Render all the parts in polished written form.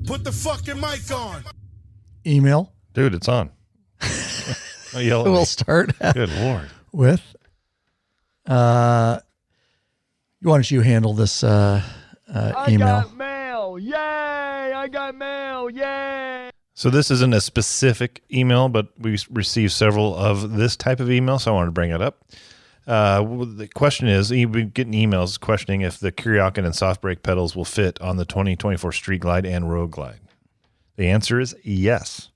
Put the fucking mic on. Email. Dude, it's on. We'll start. Good Lord. With. Why don't you handle this email? I got mail. Yay! I got mail. Yay! So this isn't a specific email, but we received several of this type of email, so I wanted to bring it up. The question is, you've been getting emails questioning if the Kuryakin and soft brake pedals will fit on the 2024 Street Glide and Road Glide. The answer is yes.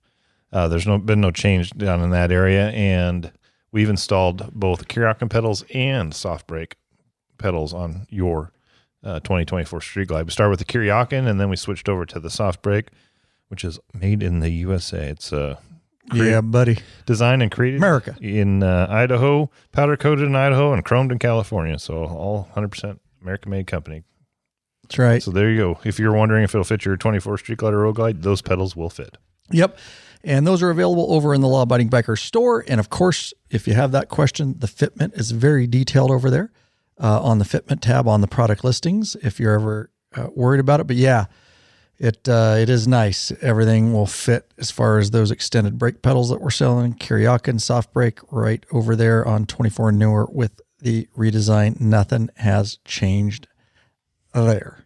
There's been no change down in that area, and we've installed both Kuryakin pedals and soft brake pedals on your 2024 Street Glide. We started with the Kuryakin, and then we switched over to the soft brake, which is made in the USA. It's yeah, buddy. Designed and created America in Idaho, powder coated in Idaho, and chromed in California. So all 100% American-made company. That's right. So there you go. If you're wondering if it'll fit your 24 Street Glide or Road Glide, those pedals will fit. Yep. And those are available over in the Law Abiding Biker store. And of course, if you have that question, the fitment is very detailed over there on the fitment tab on the product listings if you're ever worried about it. But yeah, it is nice. Everything will fit as far as those extended brake pedals that we're selling. Kuryakin soft brake right over there on 24 and newer with the redesign. Nothing has changed there.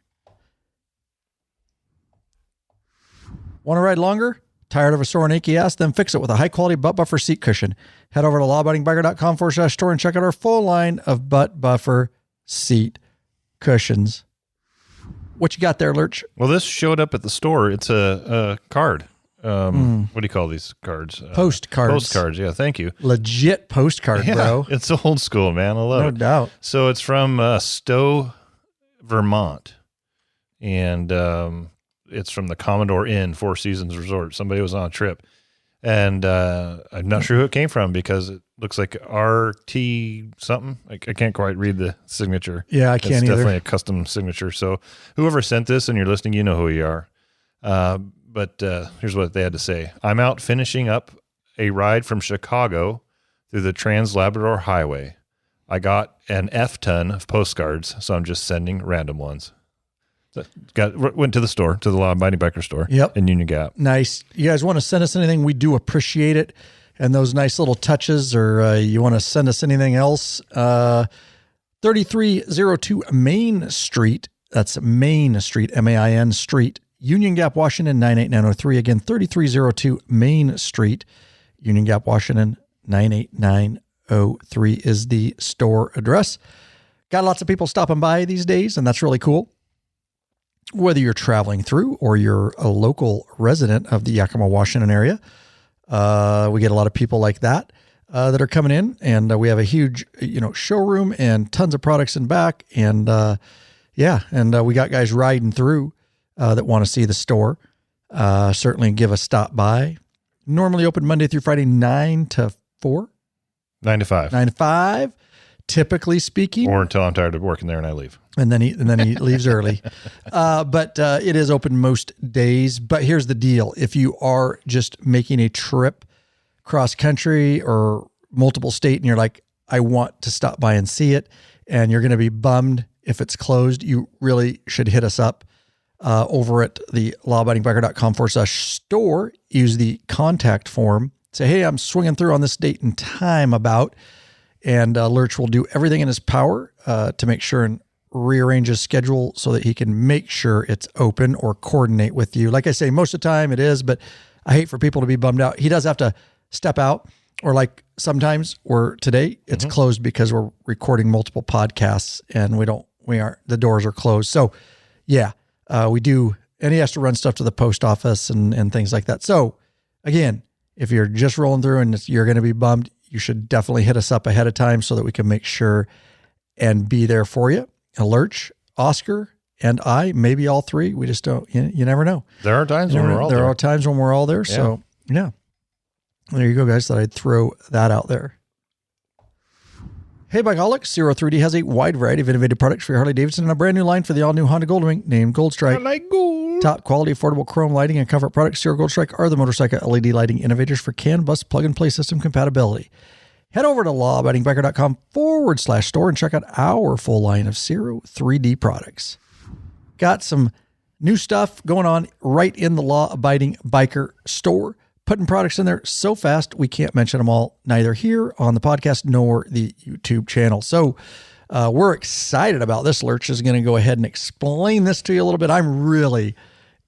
Want to ride longer? Tired of a sore and achy ass? Then fix it with a high-quality butt buffer seat cushion. Head over to lawabidingbiker.com/store and check out our full line of butt buffer seat cushions. What you got there, Lurch? Well, this showed up at the store. It's a card. What do you call these cards? Postcards. Postcards, yeah, thank you. Legit postcard, bro. It's old school, man. I love it. No doubt. So it's from Stowe, Vermont. And it's from the Commodore Inn, Four Seasons Resort. Somebody was on a trip. And I'm not sure who it came from because it looks like RT something. I can't quite read the signature. Yeah, I can't It's either. definitely a custom signature. So whoever sent this and you're listening, you know who you are. But here's what they had to say. I'm out finishing up a ride from Chicago through the Trans-Labrador Highway. I got an F-ton of postcards, so I'm just sending random ones. Went to the store, to the Law Abiding Biker store. Yep. In Union Gap. Nice. You guys want to send us anything? We do appreciate it. And those nice little touches, or you want to send us anything else? 3302 Main Street. That's Main Street, M-A-I-N Street, Union Gap, Washington, 98903. Again, 3302 Main Street, Union Gap, Washington, 98903 is the store address. Got lots of people stopping by these days, and that's really cool. Whether you're traveling through or you're a local resident of the Yakima, Washington area, we get a lot of people like that that are coming in, and we have a huge, showroom and tons of products in back. And we got guys riding through that want to see the store. Certainly give a stop by. Normally open Monday through Friday, 9 to 4. 9 to 5. 9 to 5, typically speaking. Or until I'm tired of working there and I leave. And then he leaves early. But it is open most days. But here's the deal. If you are just making a trip cross country or multiple state and you're like, I want to stop by and see it, and you're going to be bummed if it's closed, you really should hit us up over at the lawabidingbiker.com/store. Use the contact form. Say, hey, I'm swinging through on this date and time about, and Lurch will do everything in his power to make sure and rearrange his schedule so that he can make sure it's open or coordinate with you. Like I say, most of the time it is, but I hate for people to be bummed out. He does have to step out, or like sometimes today it's closed because we're recording multiple podcasts and the doors are closed. So yeah, we do, and he has to run stuff to the post office and things like that. So again, if you're just rolling through and you're going to be bummed, you should definitely hit us up ahead of time so that we can make sure and be there for you. Lurch, Oscar, and I, maybe all three. We just don't, you never know. There are times when we're all there. There are times when we're all there. Yeah. So yeah, there you go, guys. Thought I'd throw that out there. Hey, Bikeaholics, 03D has a wide variety of innovative products for your Harley-Davidson and a brand new line for the all-new Honda Goldwing named Gold Strike. I like gold. Top quality, affordable chrome lighting and comfort products. Zero Gold Strike are the motorcycle LED lighting innovators for CAN bus plug-and-play system compatibility. Head over to lawabidingbiker.com/store and check out our full line of 03D products. Got some New stuff going on right in the law-abiding biker store. Putting products in there so fast, we can't mention them all, neither here on the podcast nor the YouTube channel. So we're excited about this. Lurch is going to go ahead and explain this to you a little bit. I'm really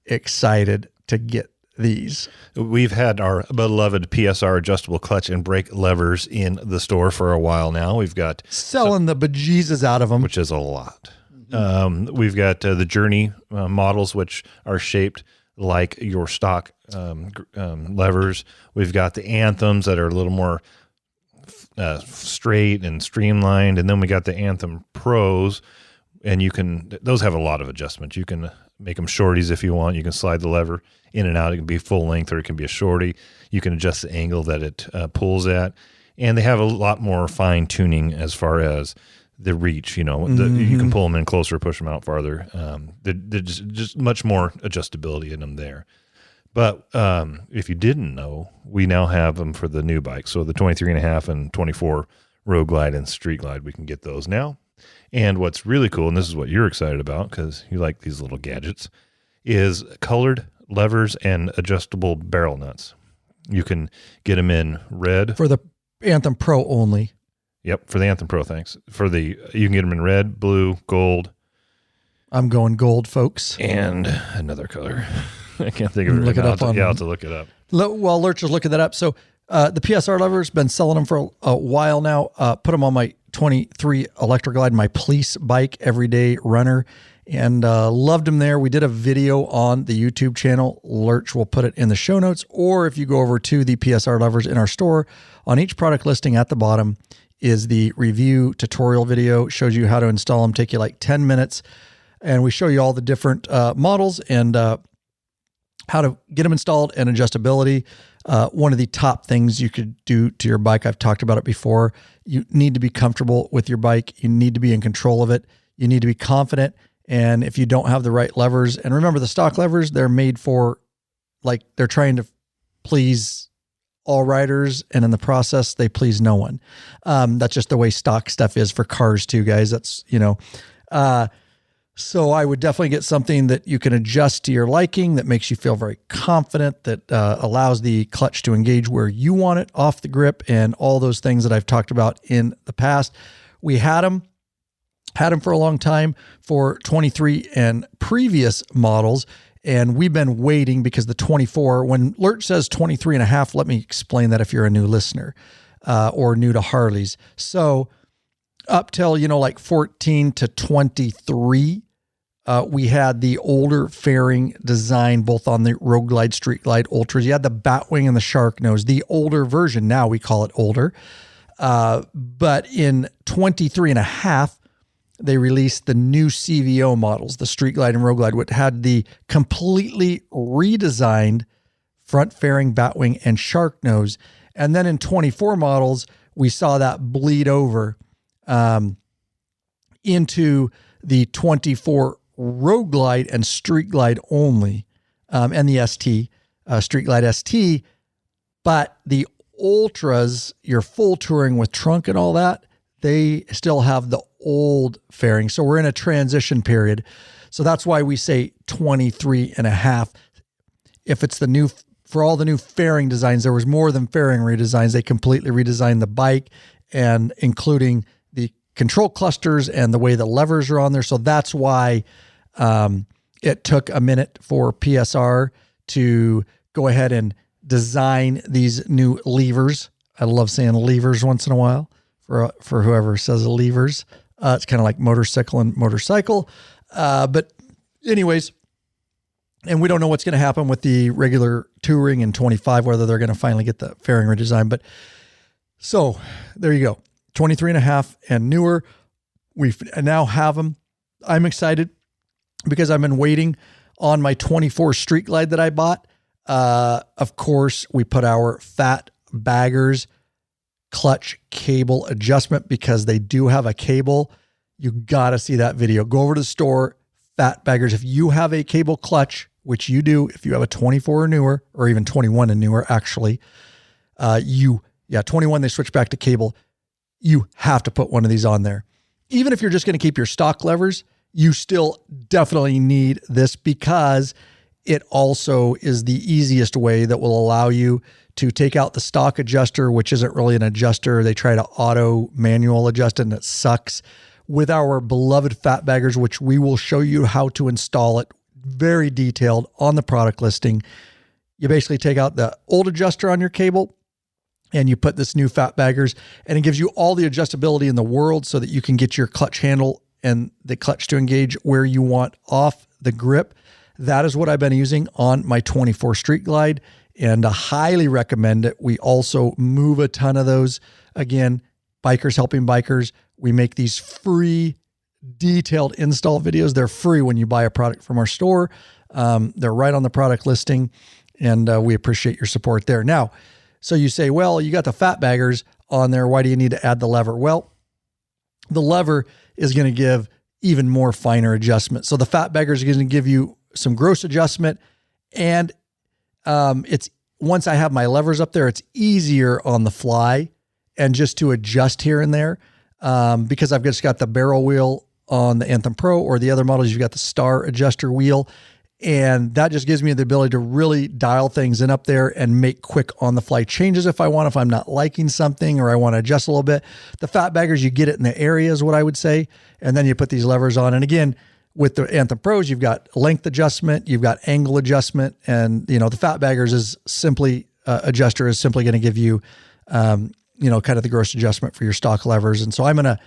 excited to get these. We've had our beloved PSR adjustable clutch and brake levers in the store for a while now. We've got selling the bejesus out of them, which is a lot. We've got the Journey models, which are shaped like your stock levers. We've got the Anthems that are a little more straight and streamlined, and then we got the Anthem Pros, and those have a lot of adjustments. You can make them shorties if you want. You can slide the lever in and out. It can be full length or it can be a shorty. You can adjust the angle that it pulls at, and they have a lot more fine tuning as far as the reach. You can pull them in closer, push them out farther. There's just much more adjustability in them there. But if you didn't know, we now have them for the new bikes. So the 23.5 and 24 Road Glide and Street Glide, we can get those now. And what's really cool, and this is what you're excited about because you like these little gadgets, is colored levers and adjustable barrel nuts. You can get them in red. For the Anthem Pro only. Yep, for the Anthem Pro, thanks. You can get them in red, blue, gold. I'm going gold, folks. And another color. I can't think of it. Look it up. I'll have to look it up. While Lurch is looking that up. So the PSR levers, been selling them for a while now. Put them on my 23 Electric Glide, my police bike, everyday runner, and loved them there. We did a video on the YouTube channel. Lurch will put it in the show notes, or if you go over to the PSR levers in our store, on each product listing at the bottom is the review tutorial video. It shows you how to install them, take you like 10 minutes, and we show you all the different models and how to get them installed and adjustability. One of the top things you could do to your bike, I've talked about it before, you need to be comfortable with your bike. You need to be in control of it. You need to be confident. And if you don't have the right levers, and remember the stock levers, they're made for, like, they're trying to please all riders, and in the process, they please no one. That's just the way stock stuff is for cars too, guys. That's, so I would definitely get something that you can adjust to your liking, that makes you feel very confident, that allows the clutch to engage where you want it, off the grip, and all those things that I've talked about in the past. We had them for a long time for 23 and previous models, and we've been waiting because the 24, when Lurch says 23.5, let me explain that if you're a new listener or new to Harleys. So up till, like 14 to 23, we had the older fairing design, both on the Road Glide, Street Glide Ultras. You had the Batwing and the Shark Nose, the older version. Now we call it older. But in 23.5, they released the new CVO models, the Street Glide and Road Glide, which had the completely redesigned front fairing, Batwing, and Shark Nose. And then in 24 models, we saw that bleed over into the 24 Road Glide and Street Glide only, and the ST, Street Glide ST. But the Ultras, your full touring with trunk and all that, they still have the old fairing. So we're in a transition period. So that's why we say 23.5. If it's the new, for all the new fairing designs, there was more than fairing redesigns. They completely redesigned the bike, and including the control clusters and the way the levers are on there. So that's why it took a minute for PSR to go ahead and design these new levers. I love saying levers once in a while for whoever says levers. It's kind of like motorcycle and motorcycle. But anyways, and we don't know what's going to happen with the regular touring in 25, whether they're going to finally get the fairing redesign. But so there you go. 23.5 and newer. We now have them. I'm excited because I've been waiting on my 24 Street Glide that I bought. Of course, we put our fat baggers clutch cable adjustment because they do have a cable. You got to see that video. Go over to the store, fat baggers. If you have a cable clutch, which you do, if you have a 24 or newer, or even 21 and newer, actually, 21, they switch back to cable. You have to put one of these on there. Even if you're just going to keep your stock levers you still definitely need this because it also is the easiest way that will allow you to take out the stock adjuster, which isn't really an adjuster. They try to auto manual adjust it and it sucks. With our beloved fat baggers, which we will show you how to install it very detailed on the product listing. You basically take out the old adjuster on your cable and you put this new fat baggers, and it gives you all the adjustability in the world so that you can get your clutch handle and the clutch to engage where you want off the grip. That is what I've been using on my 24 Street Glide, and I highly recommend it. We also move a ton of those. Again, bikers helping bikers. We make these free detailed install videos. They're free when you buy a product from our store. They're right on the product listing, and we appreciate your support there. Now, so you say, well, you got the fat baggers on there. Why do you need to add the lever? Well, the lever is going to give even more finer adjustment. So the fat baggers are going to give you some gross adjustment, and it's once I have my levers up there, it's easier on the fly and just to adjust here and there because I've just got the barrel wheel on the Anthem Pro, or the other models, you've got the star adjuster wheel. And that just gives me the ability to really dial things in up there and make quick on the fly changes if I want, if I'm not liking something or I want to adjust a little bit. The fat baggers, you get it in the area is what I would say. And then you put these levers on. And again, with the Anthem Pros, you've got length adjustment, you've got angle adjustment, and the fat baggers is simply adjuster is simply going to give you, kind of the gross adjustment for your stock levers. And so I'm going to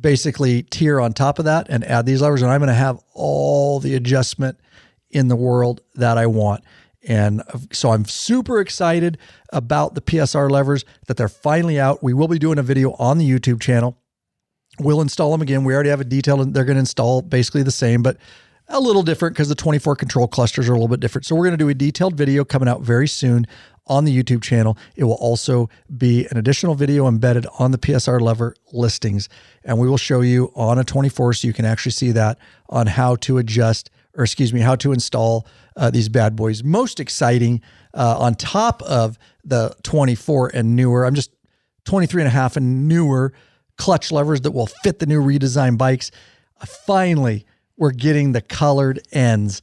basically tier on top of that and add these levers, and I'm going to have all the adjustment in the world that I want. And so I'm super excited about the PSR levers, that they're finally out. We will be doing a video on the YouTube channel. We'll install them again. We already have a detail, and they're going to install basically the same, but a little different because the 24 control clusters are a little bit different. So we're going to do a detailed video coming out very soon on the YouTube channel. It will also be an additional video embedded on the PSR lever listings. And we will show you on a 24 so you can actually see that on how to how to install these bad boys. Most exciting on top of the 24 and newer, I'm just 23 and a half and newer clutch levers that will fit the new redesigned bikes. Finally, we're getting the colored ends.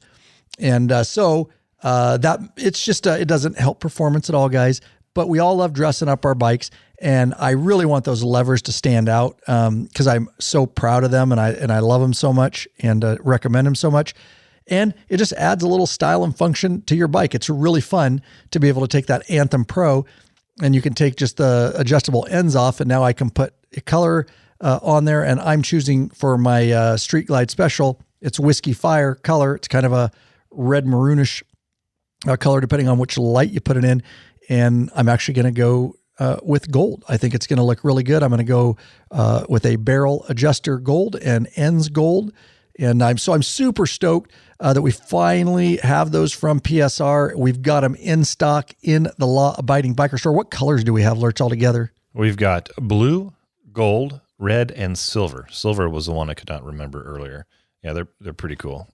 And so that it's just, it doesn't help performance at all, guys, but we all love dressing up our bikes. And I really want those levers to stand out because I'm so proud of them and I love them so much and recommend them so much. And it just adds a little style and function to your bike. It's really fun to be able to take that Anthem Pro and you can take just the adjustable ends off. And now I can put a color on there, and I'm choosing for my Street Glide Special. It's Whiskey Fire color. It's kind of a red maroonish color, depending on which light you put it in. And I'm actually going to go with gold. I think it's going to look really good. I'm going to go with a barrel adjuster gold and ends gold. And I'm super stoked that we finally have those from PSR. We've got them in stock in the Law Abiding Biker Store. What colors do we have, Lurch, all together? We've got blue, gold, red, and silver. Silver was the one I could not remember earlier. Yeah, they're pretty cool.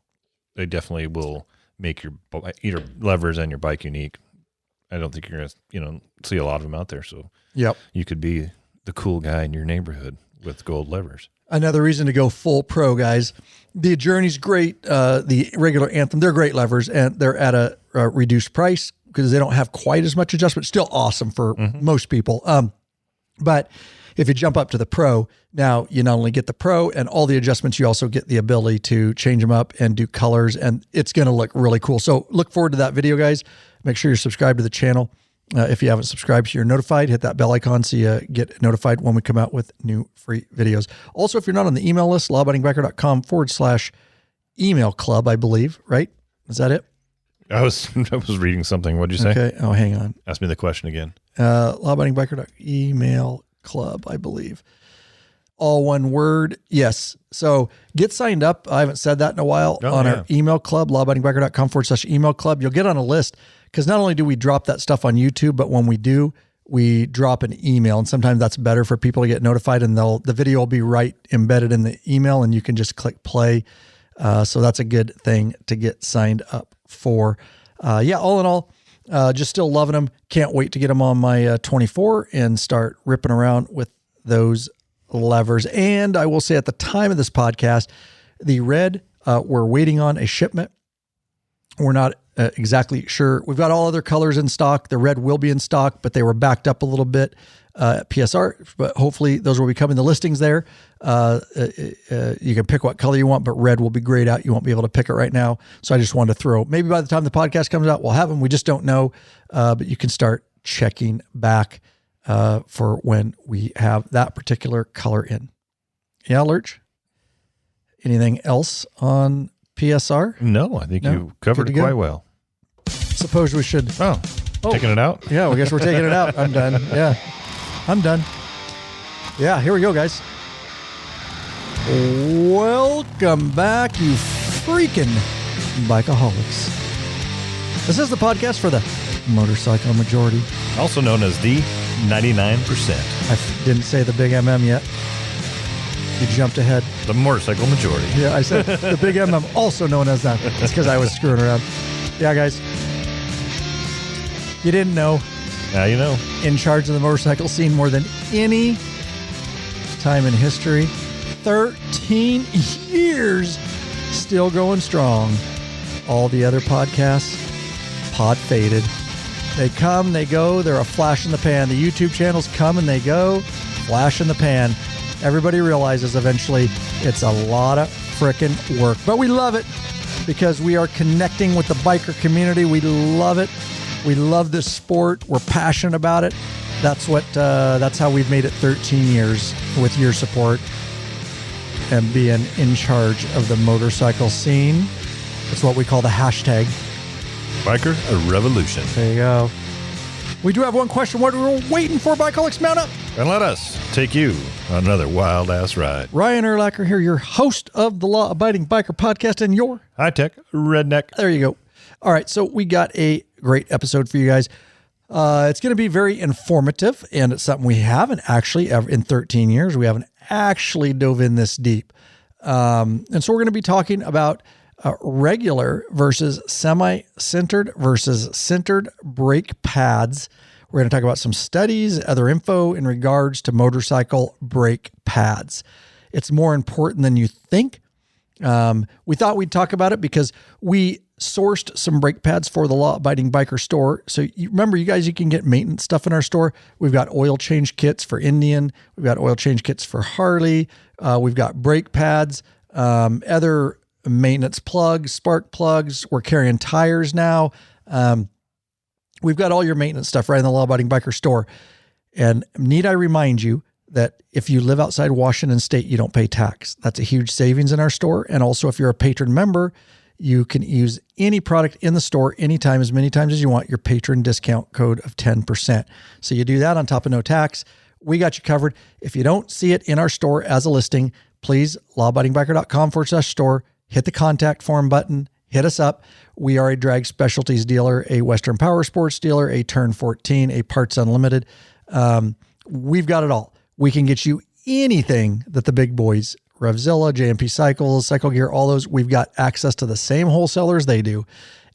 They definitely will make your levers and your bike unique. I don't think you're going to, see a lot of them out there. So yep, you could be the cool guy in your neighborhood with gold levers. Another reason to go full pro, guys. The Journey's great. The regular Anthem, they're great levers, and they're at a reduced price because they don't have quite as much adjustment. Still awesome for most people. But if you jump up to the Pro, now you not only get the Pro and all the adjustments, you also get the ability to change them up and do colors, and it's going to look really cool. So look forward to that video, guys. Make sure you're subscribed to the channel. If you haven't subscribed, so you're notified. Hit that bell icon so you get notified when we come out with new free videos. Also, if you're not on the email list, lawabidingbiker.com/email club, I believe, right? Is that it? I was reading something. What'd you say? Okay. Oh, hang on. Ask me the question again. Lawabidingbiker.email club, I believe. All one word. Yes. So get signed up. I haven't said that in a while on our email club, lawabidingbiker.com/email club. You'll get on a list because not only do we drop that stuff on YouTube, but when we do, we drop an email, and sometimes that's better for people to get notified, and the video will be right embedded in the email and you can just click play. So that's a good thing to get signed up for. All in all, just still loving them. Can't wait to get them on my 24 and start ripping around with those levers. And I will say at the time of this podcast, The red, we're waiting on a shipment. We're not exactly sure. We've got all other colors in stock. The red will be in stock, but they were backed up a little bit at PSR, but hopefully those will be coming. The listings there. You can pick what color you want, but red will be grayed out. You won't be able to pick it right now. So I just wanted to throw, maybe by the time the podcast comes out, we'll have them. We just don't know. But you can start checking back for when we have that particular color in. Yeah, Lurch? Anything else on PSR? No, I think you covered it quite well. Suppose we should. Oh, taking it out? Yeah, I guess we're taking it out. I'm done. Yeah, I'm done. Yeah, here we go, guys. Welcome back, you freaking bikeaholics. This is the podcast for the motorcycle majority. Also known as the 99%. I didn't say the big MM yet. You jumped ahead. The motorcycle majority. Yeah, I said the big MM, also known as that. It's because I was screwing around. Yeah, guys. You didn't know. Now you know. In charge of the motorcycle scene more than any time in history. 13 years, still going strong. All the other podcasts, pod faded. They come, they go, they're a flash in the pan. The YouTube channels come and they go, flash in the pan. Everybody realizes eventually it's a lot of frickin' work. But we love it because we are connecting with the biker community. We love it. We love this sport. We're passionate about it. That's how we've made it 13 years with your support and being in charge of the motorcycle scene. That's what we call the hashtag. Biker Revolution. There you go. We do have one question. What we're waiting for, Bikeaholics, mount up. And let us take you on another wild-ass ride. Ryan Urlacher here, your host of the Law Abiding Biker Podcast and your high-tech redneck. There you go. All right, so we got a great episode for you guys. It's going to be very informative, and it's something we haven't actually ever, in 13 years, we haven't actually dove in this deep. And so we're going to be talking about regular versus semi-sintered versus sintered brake pads. We're going to talk about some studies, other info in regards to motorcycle brake pads. It's more important than you think. We thought we'd talk about it because we sourced some brake pads for the Law Abiding Biker store. So remember, you guys, you can get maintenance stuff in our store. We've got oil change kits for Indian. We've got oil change kits for Harley. We've got brake pads, other maintenance plugs, spark plugs. We're carrying tires now. We've got all your maintenance stuff right in the Law Abiding Biker store. And need I remind you that if you live outside Washington State, you don't pay tax. That's a huge savings in our store. And also, if you're a patron member, you can use any product in the store anytime, as many times as you want, your patron discount code of 10%. So you do that on top of no tax. We got you covered. If you don't see it in our store as a listing, please, lawabidingbiker.com/store, hit the contact form button, hit us up. We are a drag specialties dealer, a Western Power Sports dealer, a Turn 14, a Parts Unlimited. We've got it all. We can get you anything that the big boys, Revzilla, JMP Cycles, Cycle Gear, all those, we've got access to the same wholesalers they do.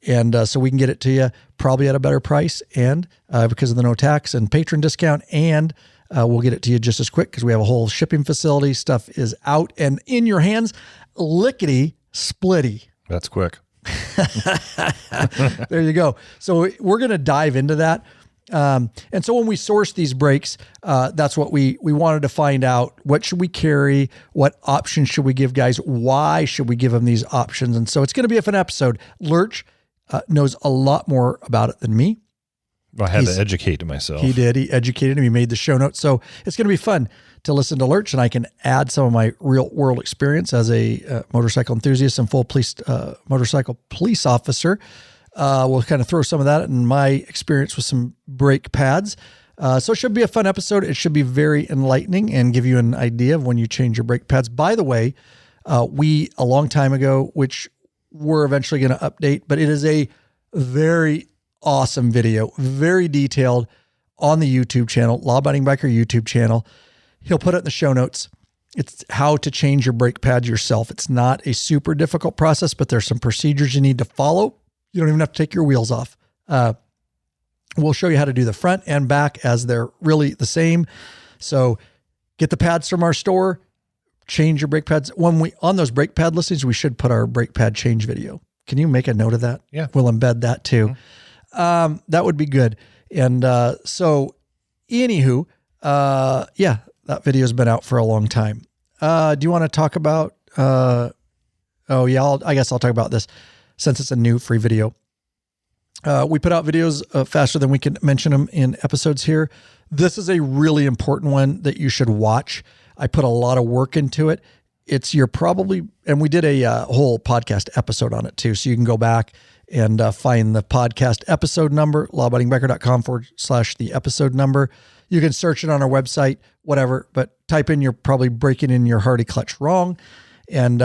And so we can get it to you probably at a better price, and because of the no tax and patron discount, and we'll get it to you just as quick because we have a whole shipping facility. Stuff is out and in your hands, lickety splitty. That's quick. There you go. So we're going to dive into that. And so when we source these brakes, that's what we wanted to find out. What should we carry? What options should we give guys? Why should we give them these options? And so it's going to be a fun episode. Lurch knows a lot more about it than me. I had to educate myself. He did. He educated him. He made the show notes. So it's going to be fun to listen to Lurch, and I can add some of my real world experience as a motorcycle enthusiast and full motorcycle police officer. We'll kind of throw some of that in my experience with some brake pads. So it should be a fun episode. It should be very enlightening and give you an idea of when you change your brake pads. By the way, we, a long time ago, which we're eventually going to update, but it is a very awesome video, very detailed on the YouTube channel, Law Abiding Biker YouTube channel. He'll put it in the show notes. It's how to change your brake pads yourself. It's not a super difficult process, but there's some procedures you need to follow. You don't even have to take your wheels off. We'll show you how to do the front and back as they're really the same. So get the pads from our store, change your brake pads. On those brake pad listings, we should put our brake pad change video. Can you make a note of that? Yeah. We'll embed that too. That would be good. And so anywho, that video's been out for a long time. Do you want to talk about, I guess I'll talk about this since it's a new free video. We put out videos faster than we can mention them in episodes here. This is a really important one that you should watch. I put a lot of work into it. And we did a whole podcast episode on it too. So you can go back and find the podcast episode number, lawabidingbiker.com/the episode number. You can search it on our website, whatever, but type in, you're probably breaking in your Hardy clutch wrong. And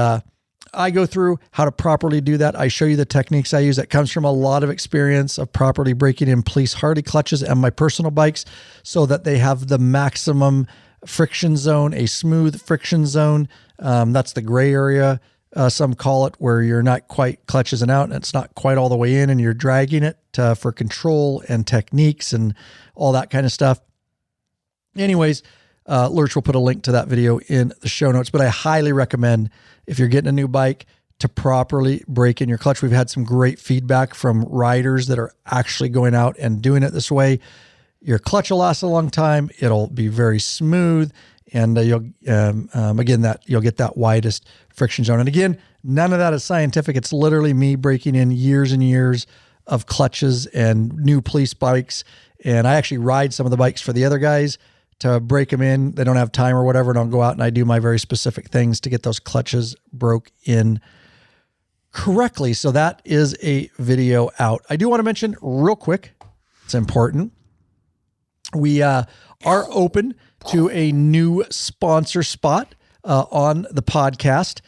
I go through how to properly do that. I show you the techniques I use. That comes from a lot of experience of properly breaking in police Hardy clutches and my personal bikes so that they have the maximum friction zone, a smooth friction zone. That's the gray area. Some call it, where you're not quite clutches and out and it's not quite all the way in and you're dragging it for control and techniques and all that kind of stuff. Anyways, Lurch will put a link to that video in the show notes, but I highly recommend, if you're getting a new bike, to properly break in your clutch. We've had some great feedback from riders that are actually going out and doing it this way. Your clutch will last a long time. It'll be very smooth, and you'll get that widest friction zone. And again, none of that is scientific. It's literally me breaking in years and years of clutches and new police bikes. And I actually ride some of the bikes for the other guys to break them in. They don't have time or whatever, and I'll go out and I do my very specific things to get those clutches broke in correctly. So that is a video out. I do want to mention real quick, it's important, we are open to a new sponsor spot on the podcast.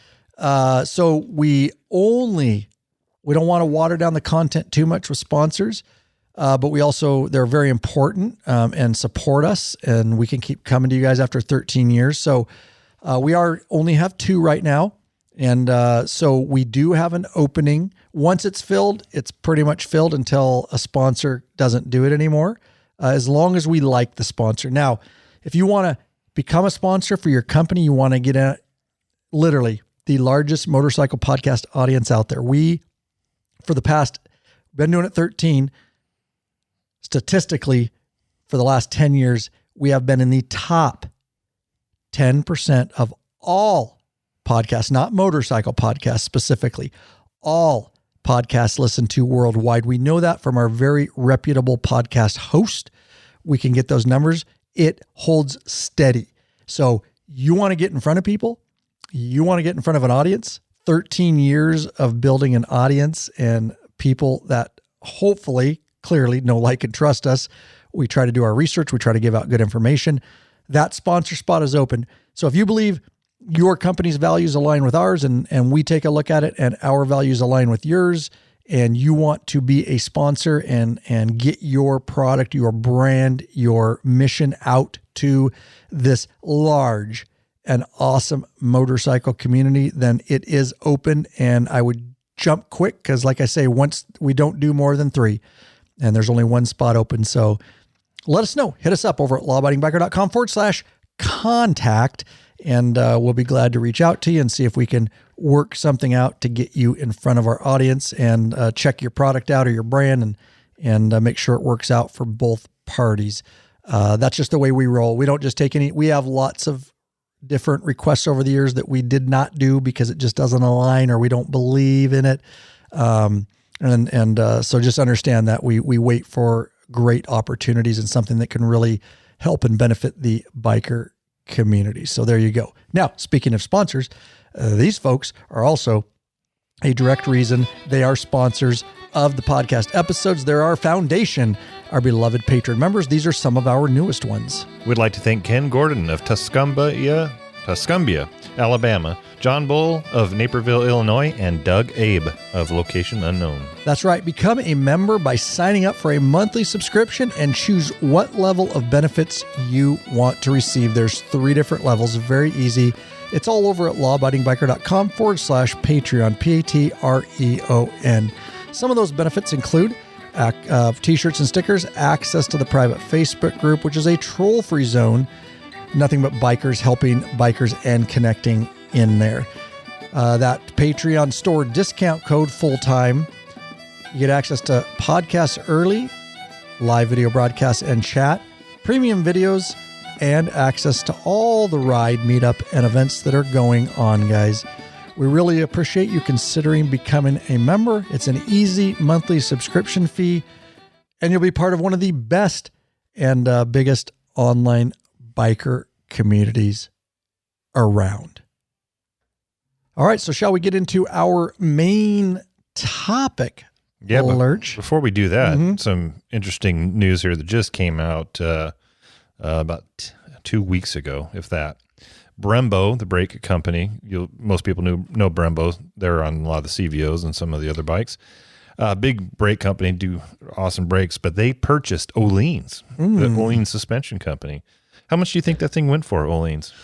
So we don't want to water down the content too much with sponsors. But they're very important and support us, and we can keep coming to you guys after 13 years. So we only have 2 right now. And so we do have an opening. Once it's filled, it's pretty much filled until a sponsor doesn't do it anymore, as long as we like the sponsor. Now, if you want to become a sponsor for your company, you want to get in literally the largest motorcycle podcast audience out there. Been doing it 13. Statistically, for the last 10 years, we have been in the top 10% of all podcasts, not motorcycle podcasts specifically, all podcasts listened to worldwide. We know that from our very reputable podcast host. We can get those numbers. It holds steady. So you want to get in front of people, you want to get in front of an audience, 13 years of building an audience and people that hopefully clearly know, like, and trust us. We try to do our research. We try to give out good information. That sponsor spot is open. So if you believe your company's values align with ours and we take a look at it and our values align with yours, and you want to be a sponsor and get your product, your brand, your mission out to this large and awesome motorcycle community, then it is open. And I would jump quick because, like I say, once we don't do more than 3, and there's only 1 spot open. So let us know. Hit us up over at lawabidingbiker.com/contact, and we'll be glad to reach out to you and see if we can work something out to get you in front of our audience and check your product out or your brand and make sure it works out for both parties. That's just the way we roll. We don't just take we have lots of different requests over the years that we did not do because it just doesn't align or we don't believe in it. So just understand that we wait for great opportunities and something that can really help and benefit the biker community. So there you go. Now, speaking of sponsors, these folks are also a direct reason they are sponsors of the podcast episodes. They're our foundation, our beloved patron members. These are some of our newest ones. We'd like to thank Ken Gordon of Tuscumbia, Alabama, John Bull of Naperville, Illinois, and Doug Abe of Location Unknown. That's right. Become a member by signing up for a monthly subscription and choose what level of benefits you want to receive. There's 3 different levels. Very easy. It's all over at lawabidingbiker.com/Patreon, Patreon. Some of those benefits include t-shirts and stickers, access to the private Facebook group, which is a troll-free zone nothing but bikers, helping bikers and connecting in there. That Patreon store discount code full-time. You get access to podcasts early, live video broadcasts and chat, premium videos, and access to all the ride, meetup, and events that are going on, guys. We really appreciate you considering becoming a member. It's an easy monthly subscription fee, and you'll be part of one of the best and biggest online biker communities around. All right, so shall we get into our main topic? Yeah, Lurch. Before we do that, some interesting news here that just came out about 2 weeks ago, if that. Brembo, the brake company, most people know Brembo. They're on a lot of the CVOs and some of the other bikes. Big brake company, do awesome brakes, but they purchased Öhlins, the Öhlins suspension company. How much do you think that thing went for, Öhlins?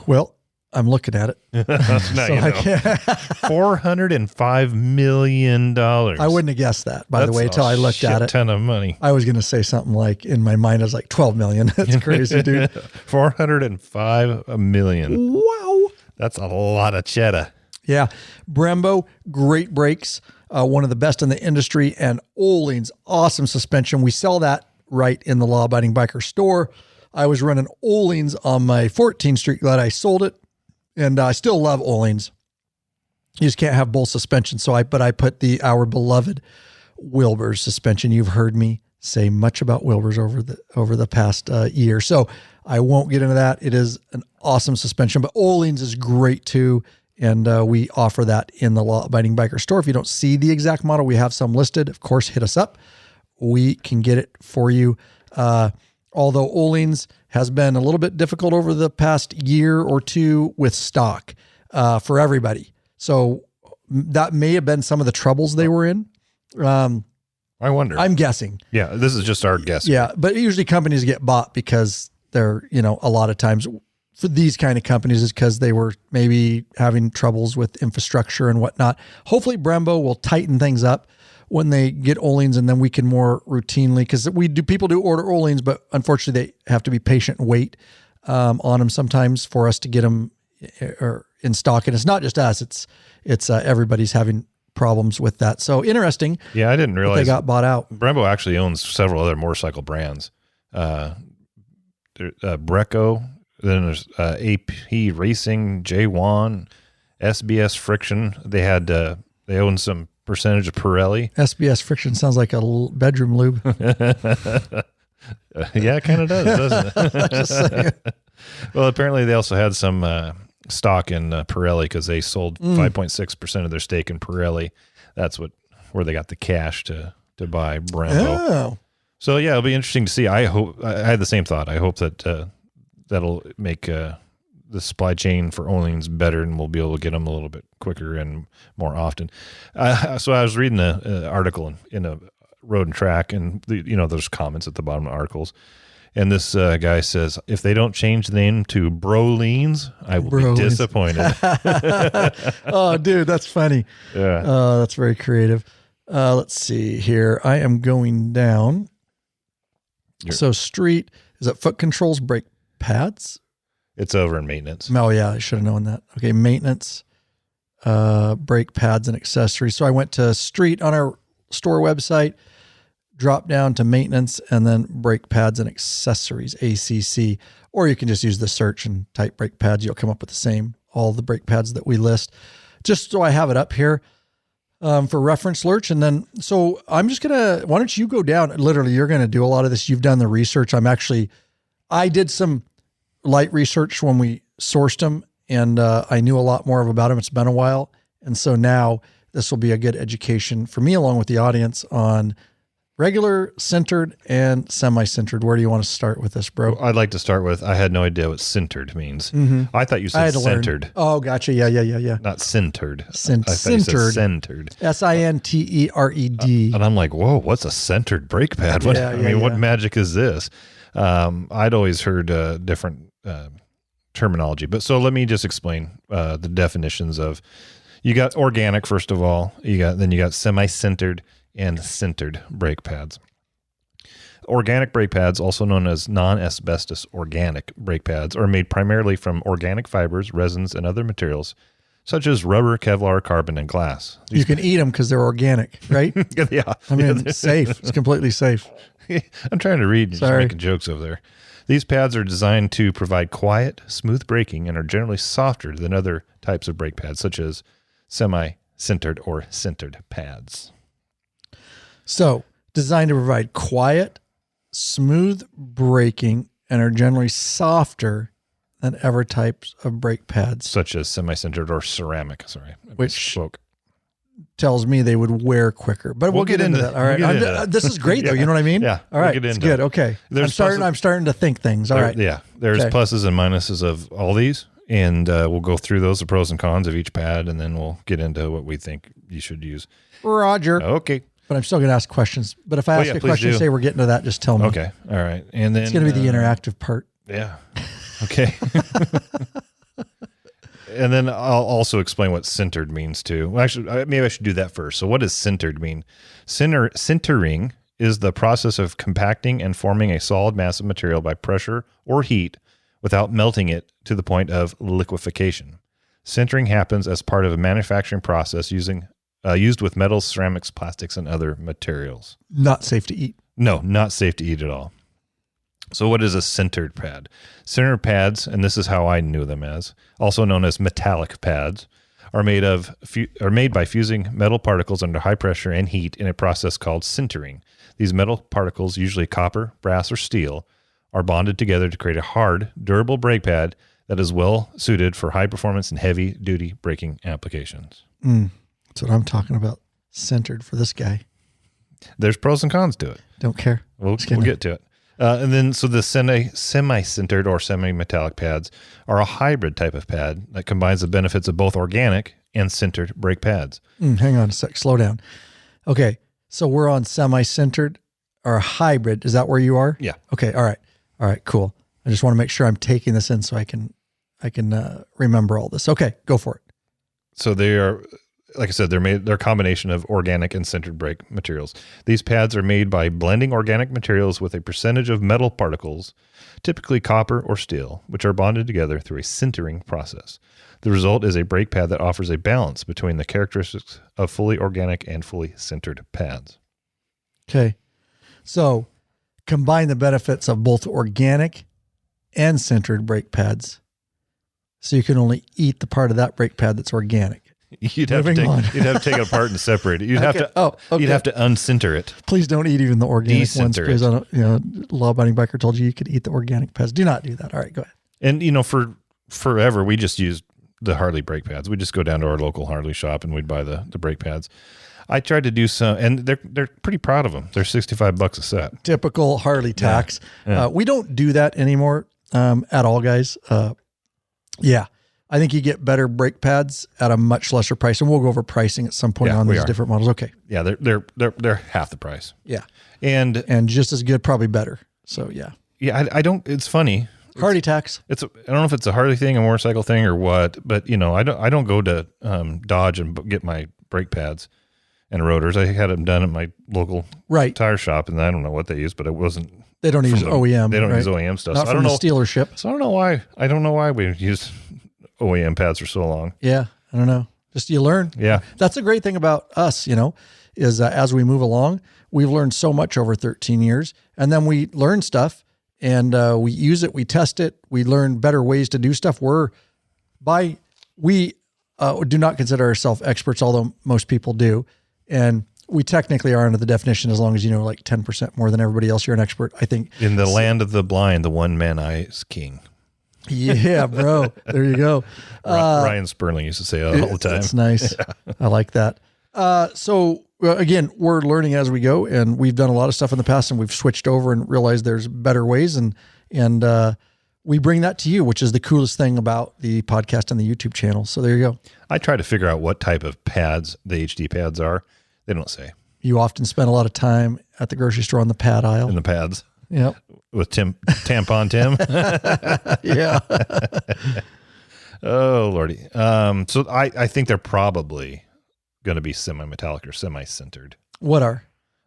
Well, I'm looking at it. $405 million. I wouldn't have guessed that, by the way, until I looked at it. That's a ton of money. I was going to say something like, in my mind, I was like, 12 million. That's crazy, dude. 405 million. Wow. That's a lot of cheddar. Yeah. Brembo, great brakes. One of the best in the industry. And Öhlins, awesome suspension. We sell that right in the Law Abiding Biker store. I was running Öhlins on my 14th Street. Glad I sold it. And I still love Öhlins. You just can't have both suspensions. But I put our beloved Wilbur's suspension. You've heard me say much about Wilbur's over the past year. So I won't get into that. It is an awesome suspension, but Öhlins is great too. And we offer that in the Law Abiding Biker store. If you don't see the exact model, we have some listed. Of course, hit us up. We can get it for you. Although Öhlins has been a little bit difficult over the past year or two with stock for everybody. So that may have been some of the troubles they were in. I wonder. I'm guessing. Yeah, this is just our guess. Yeah, but usually companies get bought because they're, a lot of times for these kind of companies is because they were maybe having troubles with infrastructure and whatnot. Hopefully Brembo will tighten things up when they get Öhlins, and then we can more routinely, because people do order Öhlins, but unfortunately they have to be patient and wait on them sometimes for us to get them in stock. And it's not just us; it's everybody's having problems with that. So interesting. Yeah, I didn't realize they got bought out. Brembo actually owns several other motorcycle brands. Breco, then there's AP Racing, J1, SBS Friction. They own some percentage of Pirelli. SBS Friction sounds like a bedroom lube. Yeah, it kind of does, doesn't it? Just saying. Well, apparently they also had some stock in Pirelli because they sold 5.6% of their stake in Pirelli. That's where they got the cash to buy Brembo. Oh. So yeah, it'll be interesting to see. I had the same thought. I hope that that'll make the supply chain for Öhlins better, and we'll be able to get them a little bit quicker and more often. So I was reading an article in a Road and Track, and there's comments at the bottom of articles. And this guy says, if they don't change the name to Brolines, I will be disappointed. Oh, dude, that's funny. Yeah. That's very creative. Let's see here. I am going down. So Street, is it foot controls, brake pads? It's over in maintenance. Oh, yeah, I should have known that. Okay, maintenance, brake pads and accessories. So I went to Street on our store website, drop down to maintenance, and then brake pads and accessories, ACC. Or you can just use the search and type brake pads. You'll come up with all the brake pads that we list. Just so I have it up here for reference, Lurch. And then, so I'm just going to, why don't you go down? Literally, you're going to do a lot of this. You've done the research. I did some light research when we sourced them, and I knew a lot more about them. It's been a while. And so now this will be a good education for me, along with the audience, on regular, sintered, and semi-sintered. Where do you want to start with this, bro? I'd like to start with, I had no idea what sintered means. I thought you said centered. Oh, gotcha. Yeah. Not sintered. I thought you Sintered. said centered. Sintered. And I'm like, whoa, what's a centered brake pad? What magic is this? I'd always heard different terminology, but so let me just explain the definitions of. You got organic, first of all. Then you got semi-sintered and sintered brake pads. Organic brake pads, also known as non-asbestos organic brake pads, are made primarily from organic fibers, resins, and other materials, such as rubber, Kevlar, carbon, and glass. You can eat them because they're organic, right? Yeah. I mean, it's safe. It's completely safe. I'm trying to read. You're just Sorry. making jokes over there. These pads are designed to provide quiet, smooth braking and are generally softer than other types of brake pads, such as semi-sintered or sintered pads. So, designed to provide quiet, smooth braking and are generally softer than other types of brake pads. Such as semi-sintered or ceramic. Sorry. I Which misspoke. tells me they would wear quicker. But we'll get into that. All right. we'll get into that. This is great, though. You know what I mean? Yeah, All right. we'll get It's into good. it. Okay. There's I'm starting to think things. All right. Yeah. There's Okay. pluses and minuses of all these, and we'll go through those, the pros and cons of each pad, and then we'll get into what we think you should use. Roger. Okay. But I'm still going to ask questions. But if I ask yeah, a please question, do. say we're getting to that, just tell me. Okay. All right. And then It's going to be the interactive part. Yeah. Okay. And then I'll also explain what sintered means too. Well, actually, maybe I should do that first. So what does sintered mean? Sintering is the process of compacting and forming a solid mass of material by pressure or heat without melting it to the point of liquefaction. Sintering happens as part of a manufacturing process used with metals, ceramics, plastics, and other materials. Not safe to eat. No, not safe to eat at all. So what is a sintered pad? Sintered pads, and this is how I knew them as, also known as metallic pads, are made by fusing metal particles under high pressure and heat in a process called sintering. These metal particles, usually copper, brass, or steel, are bonded together to create a hard, durable brake pad that is well suited for high performance and heavy duty braking applications. That's what I'm talking about. Centered for this guy. There's pros and cons to it. Don't care. We'll get to it. And then, so the semi-sintered or semi-metallic pads are a hybrid type of pad that combines the benefits of both organic and sintered brake pads. Hang on a sec. Slow down. Okay. So we're on semi-centered or hybrid. Is that where you are? Yeah. Okay. All right. All right. Cool. I just want to make sure I'm taking this in so I can remember all this. Okay. Go for it. So they are, like I said, they're a combination of organic and sintered brake materials. These pads are made by blending organic materials with a percentage of metal particles, typically copper or steel, which are bonded together through a sintering process. The result is a brake pad that offers a balance between the characteristics of fully organic and fully sintered pads. Okay. So combine the benefits of both organic and sintered brake pads. So you can only eat the part of that brake pad that's organic. You'd have to take it apart and separate it. You'd have to you'd have to unsinter it. Please don't eat even the organic ones. Desinter Because law-abiding biker told you could eat the organic pads. Do not do that. All right, go ahead. And for forever we just used the Harley brake pads. We just go down to our local Harley shop and we'd buy the brake pads. I tried to do some, and they're pretty proud of them. They're $65 a set. Typical Harley tax. Yeah. We don't do that anymore at all, guys. Yeah. I think you get better brake pads at a much lesser price, and we'll go over pricing at some point on these different models. Okay. Yeah, they're half the price. Yeah. And just as good, probably better. So yeah. Yeah, I don't. It's funny. Harley tax. I don't know if it's a Harley thing, a motorcycle thing, or what. But I don't go to Dodge and get my brake pads and rotors. I had them done at my local tire shop, and I don't know what they use, but it wasn't. They don't use OEM. They don't use OEM stuff. Not so from the dealership. So I don't know why. I don't know why we use OEM pads for so long. Yeah, I don't know. Just you learn. Yeah, that's the great thing about us. Is as we move along, we've learned so much over 13 years, and then we learn stuff, and we use it, we test it, we learn better ways to do stuff. We do not consider ourselves experts, although most people do, and we technically are under the definition as long as you know like 10% more than everybody else. You're an expert, I think. In the land of the blind, the one man eye is king. Yeah, bro. There you go. Ryan Sperling used to say that all the time. That's nice. Yeah. I like that. So again, we're learning as we go, and we've done a lot of stuff in the past, and we've switched over and realized there's better ways, and we bring that to you, which is the coolest thing about the podcast and the YouTube channel. So there you go. I try to figure out what type of pads the HD pads are. They don't say. You often spend a lot of time at the grocery store on the pad aisle. In the pads. Yep. With Tampon Tim. Yeah. Oh, Lordy. So I think they're probably going to be semi-metallic or semi-sintered. What are?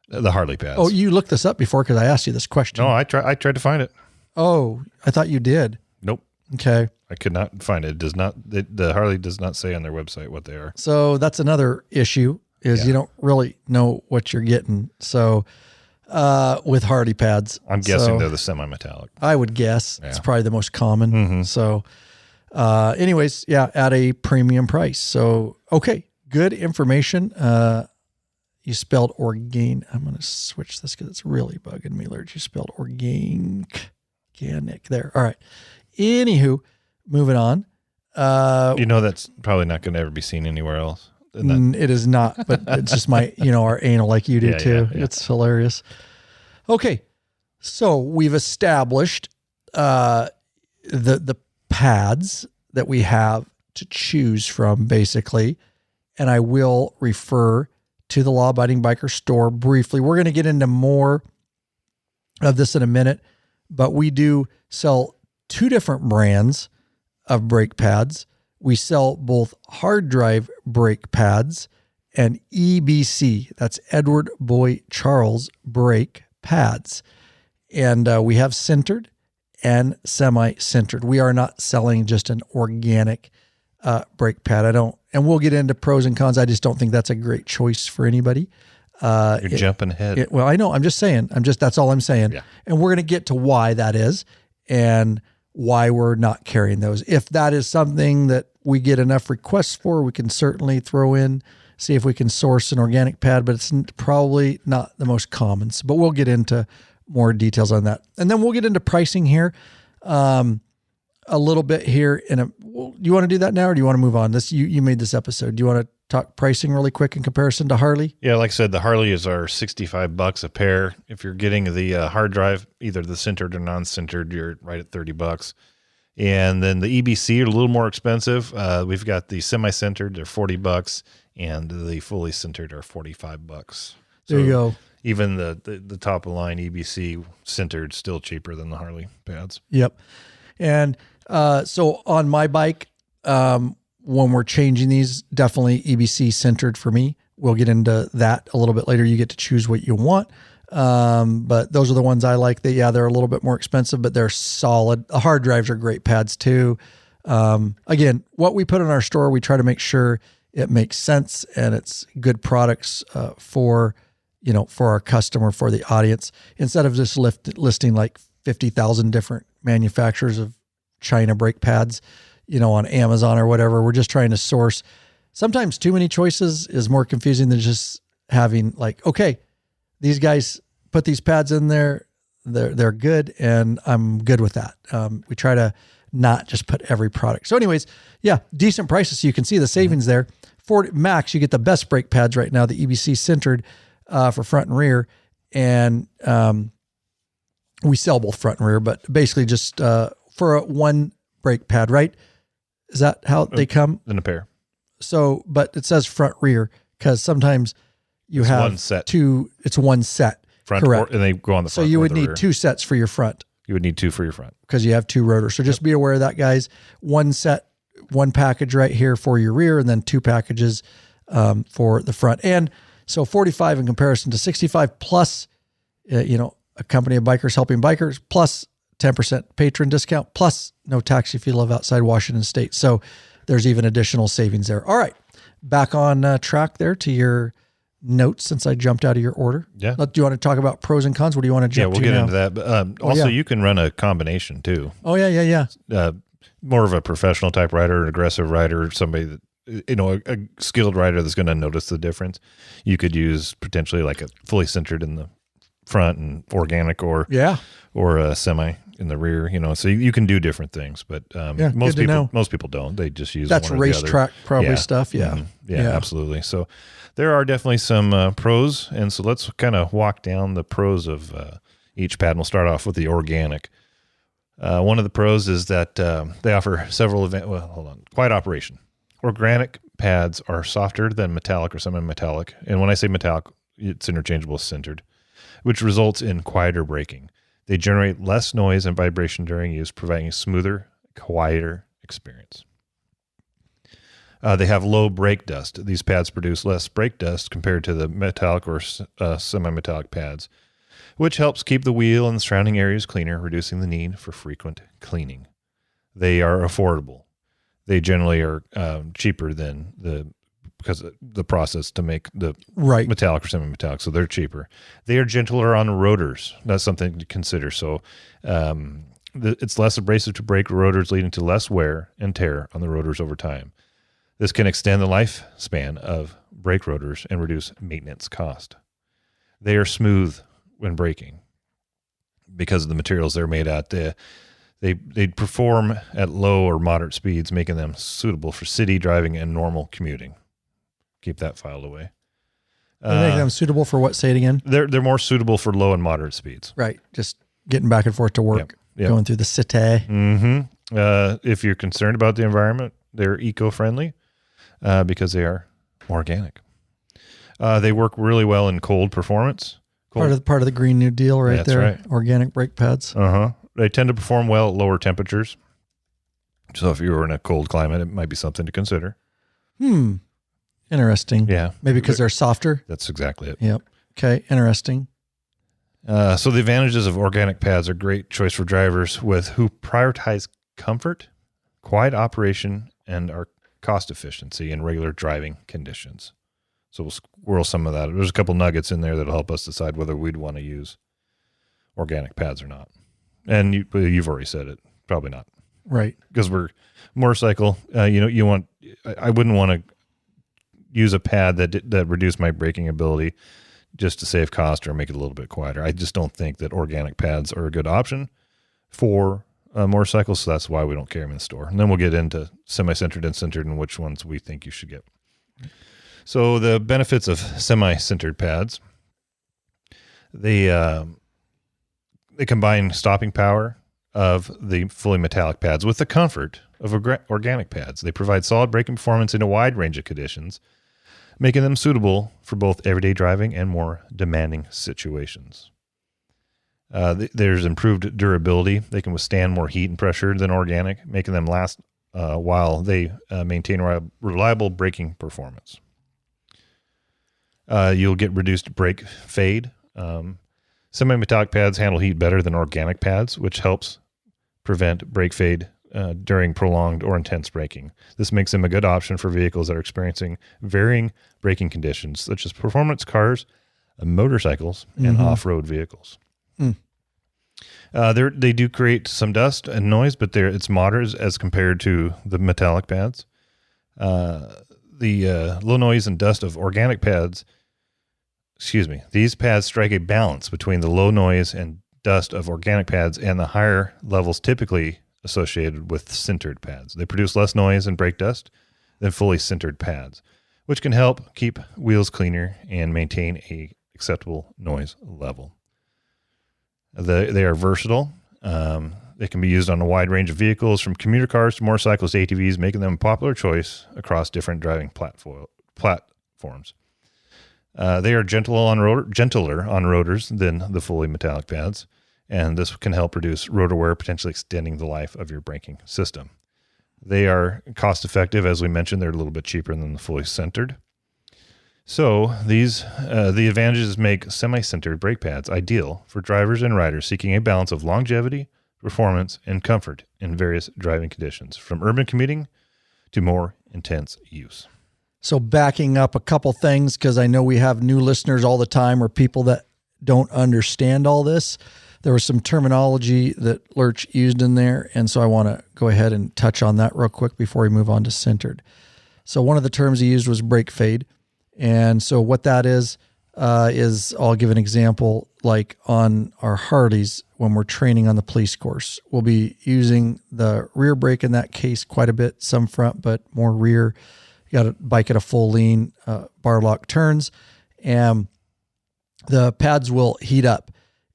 The Harley pads. Oh, you looked this up before because I asked you this question. No, I tried to find it. Oh, I thought you did. Nope. Okay. I could not find it. It does not. The Harley does not say on their website what they are. So that's another issue is you don't really know what you're getting. So with Harley pads, I'm guessing they're the semi-metallic. I would guess it's probably the most common. So anyways, at a premium price. So, okay. Good information. You spelled organic. I'm going to switch this because it's really bugging me, Lurch. You spelled organic there. All right. Anywho, moving on. That's probably not going to ever be seen anywhere else. It is not, but it's just my, our anal like you do too. Yeah. It's hilarious. Okay. So we've established the pads that we have to choose from basically, and I will refer to the Law Abiding Biker store briefly. We're going to get into more of this in a minute, but we do sell 2 different brands of brake pads. We sell both hard drive brake pads and EBC. That's Edward Boy Charles brake pads. And we have sintered and semi-sintered. We are not selling just an organic brake pad. And we'll get into pros and cons. I just don't think that's a great choice for anybody. You're jumping ahead. Well, I know. I'm just saying. That's all I'm saying. Yeah. And we're going to get to why that is and why we're not carrying those. If that is something that we get enough requests for, we can certainly throw in, see if we can source an organic pad, but it's probably not the most common. But we'll get into more details on that. And then we'll get into pricing here a little bit here. Do you want to do that now or do you want to move on? You made this episode. Do you want to talk pricing really quick in comparison to Harley? Yeah, like I said, the Harley is our $65 a pair. If you're getting the hard drive, either the sintered or non-sintered, you're right at $30. And then the EBC are a little more expensive. We've got the semi-sintered, they're $40, and the fully sintered are $45. So there you go. Even the top of the line EBC sintered still cheaper than the Harley pads. Yep. And so on my bike, when we're changing these, definitely EBC sintered for me. We'll get into that a little bit later. You get to choose what you want. But those are the ones I like. They're a little bit more expensive, but they're solid. The hard drives are great pads too. Again, what we put in our store, we try to make sure it makes sense and it's good products, for our customer, for the audience, instead of just listing like 50,000 different manufacturers of China brake pads, on Amazon or whatever. We're just trying to source. Sometimes too many choices is more confusing than just having like, okay, these guys put these pads in there. They're good. And I'm good with that. We try to not just put every product. So anyways, decent prices. So you can see the savings there. For max, you get the best brake pads right now, the EBC sintered, for front and rear. And, we sell both front and rear, but basically just, for one brake pad, right? Is that how they come? In a pair. So, but it says front rear because sometimes it's have one set. Two. It's one set. Front, correct? And they go on the front. So you would need rear. 2 sets for your front. You would need 2 for your front because you have 2 rotors. So just be aware of that, guys. One set, one package right here for your rear, and then 2 packages for the front. And so 45 in comparison to 65 plus, a company of bikers helping bikers plus 10% patron discount, plus no tax if you live outside Washington State. So there's even additional savings there. All right. Back on track there to your notes since I jumped out of your order. Yeah. Do you want to talk about pros and cons? What do you want to jump to? Yeah, we'll get into that. But also, you can run a combination too. Oh, yeah. More of a professional type rider, an aggressive rider, somebody that, a skilled rider that's going to notice the difference. You could use potentially like a fully sintered in the front and organic or a semi in the rear, so you can do different things, but most people don't. They just use that's one or racetrack probably stuff. Yeah. Yeah, absolutely. So there are definitely some pros, and so let's kind of walk down the pros of each pad. And we'll start off with the organic. One of the pros is that they offer several quiet operation. Organic pads are softer than metallic or semi-metallic, and when I say metallic, it's interchangeable with sintered, which results in quieter braking. They generate less noise and vibration during use, providing a smoother, quieter experience. They have low brake dust. These pads produce less brake dust compared to the metallic or semi-metallic pads, which helps keep the wheel and the surrounding areas cleaner, reducing the need for frequent cleaning. They are affordable. They generally are cheaper than because of the process to make the metallic or semi-metallic, so they're cheaper. They are gentler on rotors. That's something to consider. So it's less abrasive to brake rotors, leading to less wear and tear on the rotors over time. This can extend the lifespan of brake rotors and reduce maintenance cost. They are smooth when braking because of the materials they're made at. They perform at low or moderate speeds, making them suitable for city driving and normal commuting. Keep that filed away. They make them suitable for what? Say it again. They're more suitable for low and moderate speeds. Right. Just getting back and forth to work, going through the city. Mm-hmm. If you're concerned about the environment, they're eco-friendly because they are organic. They work really well in cold performance. Part of the Green New Deal right That's there. right. Organic brake pads. They tend to perform well at lower temperatures. So if you were in a cold climate, it might be something to consider. Interesting. Yeah. Maybe because they're softer. That's exactly it. Yep. Okay. Interesting. So the advantages of organic pads are great choice for drivers who prioritize comfort, quiet operation, and our cost efficiency in regular driving conditions. So we'll squirrel some of that. There's a couple nuggets in there that'll help us decide whether we'd want to use organic pads or not. And you've already said it. Probably not. Right. Because we're motorcycle. I wouldn't want to use a pad that reduced my braking ability just to save cost or make it a little bit quieter. I just don't think that organic pads are a good option for motorcycles, so that's why we don't carry them in the store. And then we'll get into semi-sintered and sintered and which ones we think you should get. So the benefits of semi-sintered pads, they combine stopping power of the fully metallic pads with the comfort of organic pads. They provide solid braking performance in a wide range of conditions, making them suitable for both everyday driving and more demanding situations. There's improved durability. They can withstand more heat and pressure than organic, making them last while they maintain reliable braking performance. You'll get reduced brake fade. Semi-metallic pads handle heat better than organic pads, which helps prevent brake fade during prolonged or intense braking. This makes them a good option for vehicles that are experiencing varying braking conditions, such as performance cars, motorcycles, and off-road vehicles. They do create some dust and noise, but it's moderate as compared to the metallic pads. The low noise and dust of organic pads, these pads strike a balance between the low noise and dust of organic pads and the higher levels typically associated with sintered pads. They produce less noise and brake dust than fully sintered pads, which can help keep wheels cleaner and maintain a acceptable noise level. They are versatile. They can be used on a wide range of vehicles, from commuter cars to motorcycles to ATVs, making them a popular choice across different driving platforms. They are gentler on rotors than the fully metallic pads, and this can help reduce rotor wear, potentially extending the life of your braking system. They are cost effective. As we mentioned, they're a little bit cheaper than the fully sintered. So the advantages make semi-sintered brake pads ideal for drivers and riders seeking a balance of longevity, performance, and comfort in various driving conditions, from urban commuting to more intense use. So backing up a couple things, because I know we have new listeners all the time or people that don't understand all this. There was some terminology that Lurch used in there, and so I want to go ahead and touch on that real quick before we move on to sintered. So one of the terms he used was brake fade. And so what that is I'll give an example, like on our Harleys, when we're training on the police course, we'll be using the rear brake in that case quite a bit, some front, but more rear. You got a bike at a full lean, bar lock turns, and the pads will heat up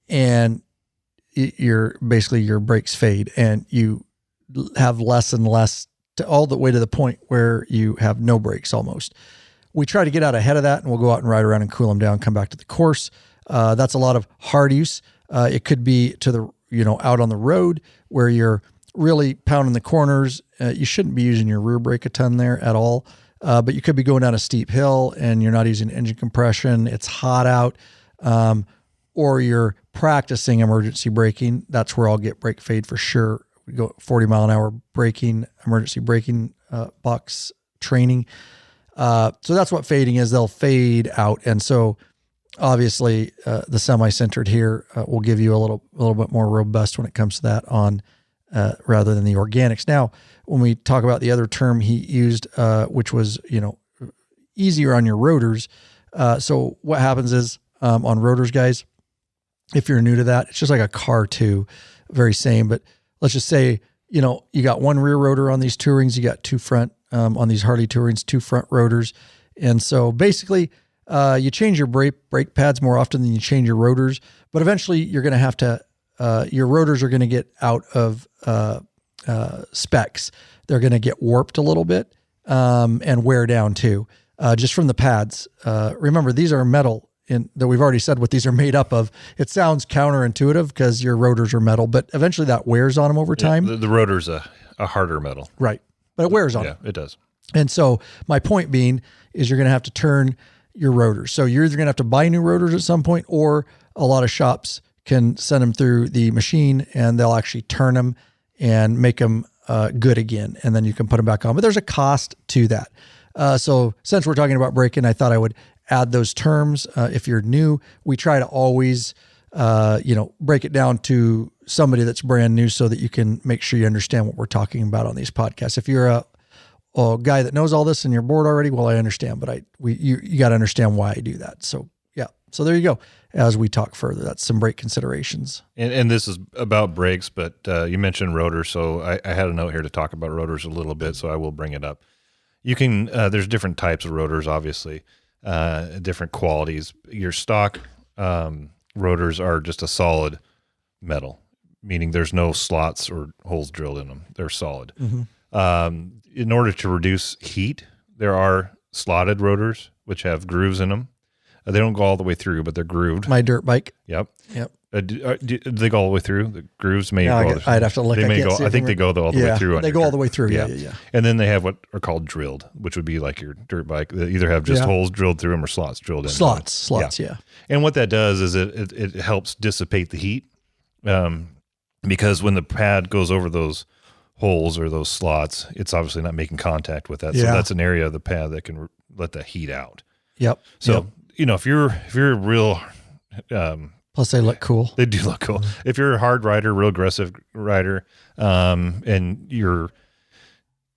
and your brakes fade, and you have less and less all the way to the point where you have no brakes almost. We try to get out ahead of that, and we'll go out and ride around and cool them down, come back to the course. That's a lot of hard use. It could be to the, out on the road where you're really pounding the corners. You shouldn't be using your rear brake a ton there at all. But you could be going down a steep hill and you're not using engine compression. It's hot out. Or you're practicing emergency braking. That's where I'll get brake fade for sure. We go 40 mile an hour braking, emergency braking box training. So that's what fading is. They'll fade out. And so obviously the semi-sintered here will give you a little bit more robust when it comes to that on rather than the organics. Now, when we talk about the other term he used, which was, easier on your rotors. So what happens is on rotors, guys, if you're new to that, it's just like a car too, very same, but let's just say, you got one rear rotor on these Tourings, you got two front, on these Harley Tourings, two front rotors. And so basically, you change your brake pads more often than you change your rotors, but eventually you're going to have to, your rotors are going to get out of, specs. They're going to get warped a little bit, and wear down too, just from the pads. Remember, these are metal that we've already said what these are made up of. It sounds counterintuitive because your rotors are metal, but eventually that wears on them over time. The rotor's a harder metal. Right. But it wears on them. Yeah, it does. And so my point being is you're going to have to turn your rotors. So you're either going to have to buy new rotors at some point, or a lot of shops can send them through the machine and they'll actually turn them and make them good again. And then you can put them back on. But there's a cost to that. So since we're talking about braking, I thought I would add those terms. If you're new, we try to always, break it down to somebody that's brand new so that you can make sure you understand what we're talking about on these podcasts. If you're a guy that knows all this and you're bored already, well, I understand, but you got to understand why I do that. So yeah. So there you go. As we talk further, that's some brake considerations. And this is about brakes, but you mentioned rotors. So I had a note here to talk about rotors a little bit. So I will bring it up. You can, there's different types of rotors, obviously, different qualities. Your stock rotors are just a solid metal, meaning there's no slots or holes drilled in them. They're solid. Mm-hmm. In order to reduce heat, there are slotted rotors, which have grooves in them. They don't go all the way through, but they're grooved. My dirt bike. Yep. Do they go all the way through? The grooves may go. I'd have to look. They may go. I think they go all the way through. They go all the way through. Yeah. And then they have what are called drilled, which would be like your dirt bike. They either have just holes drilled through them or slots drilled in. Slots. Yeah. And what that does is it helps dissipate the heat, because when the pad goes over those holes or those slots, it's obviously not making contact with that. So that's an area of the pad that can let the heat out. Yep. So if you're a real plus they look cool. They do look cool. Mm-hmm. If you're a hard rider, real aggressive rider, and you're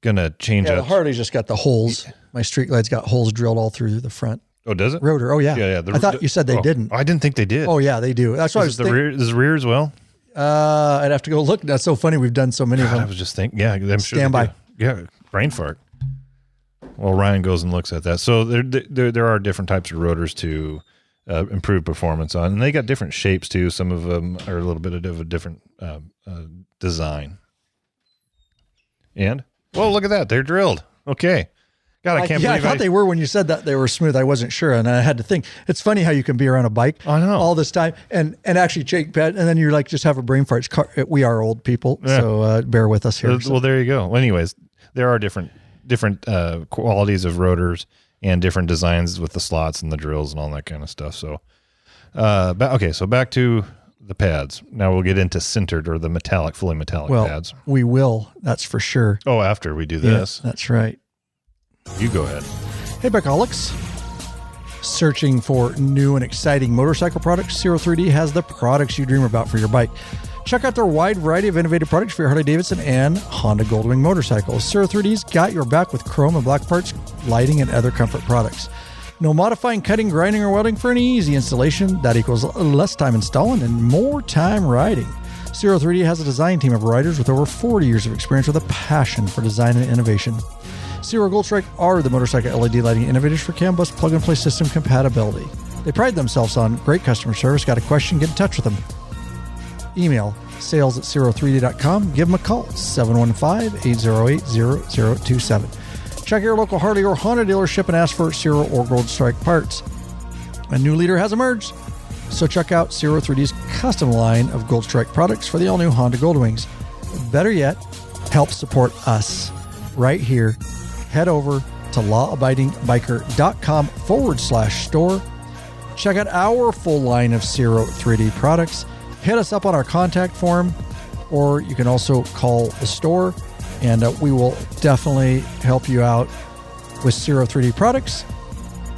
gonna change out. The Harley's just got the holes. My Street Glide's got holes drilled all through the front. Oh, does it? Rotor. Oh yeah. Yeah. I thought you said they didn't. I didn't think they did. Oh yeah, they do. That's why I was thinking. Rear. Is the rear as well? I'd have to go look. That's so funny. We've done so many of them. I was just thinking. Yeah, I'm sure. Stand by. Yeah, brain fart. Well, Ryan goes and looks at that. So there are different types of rotors to improve performance on, and they got different shapes too. Some of them are a little bit of a different design. And look at that, they're drilled. Okay, God, I can't believe. I thought they were when you said that they were smooth. I wasn't sure, and I had to think. It's funny how you can be around a bike all this time and actually shake pad, and then you're like just have a brain fart. We are old people, so bear with us here. Well, there you go. Well, anyways, there are different qualities of rotors and different designs with the slots and the drills and all that kind of stuff. So, so back to the pads. Now we'll get into sintered, or the fully metallic pads. We will. That's for sure. Oh, after we do this. Yeah, that's right. You go ahead. Hey, Bikeaholics. Searching for new and exciting motorcycle products? 03D has the products you dream about for your bike. Check out their wide variety of innovative products for your Harley-Davidson and Honda Goldwing motorcycles. 03D's got your back with chrome and black parts, lighting, and other comfort products. No modifying, cutting, grinding, or welding for an easy installation. That equals less time installing and more time riding. 03D has a design team of riders with over 40 years of experience with a passion for design and innovation. Zero Gold Strike are the motorcycle LED lighting innovators for CAN bus plug-and-play system compatibility. They pride themselves on great customer service. Got a question? Get in touch with them. Email sales@03d.com. Give them a call, 715-808-0027. Check your local Harley or Honda dealership and ask for Zero or Gold Strike parts. A new leader has emerged, so check out 03D's custom line of Gold Strike products for the all-new Honda Goldwings. better yet, help support us right here. Head over to lawabidingbiker.com/store. Check out our full line of Zero 3D products. Hit us up on our contact form, or you can also call the store, and we will definitely help you out with Zero 3D products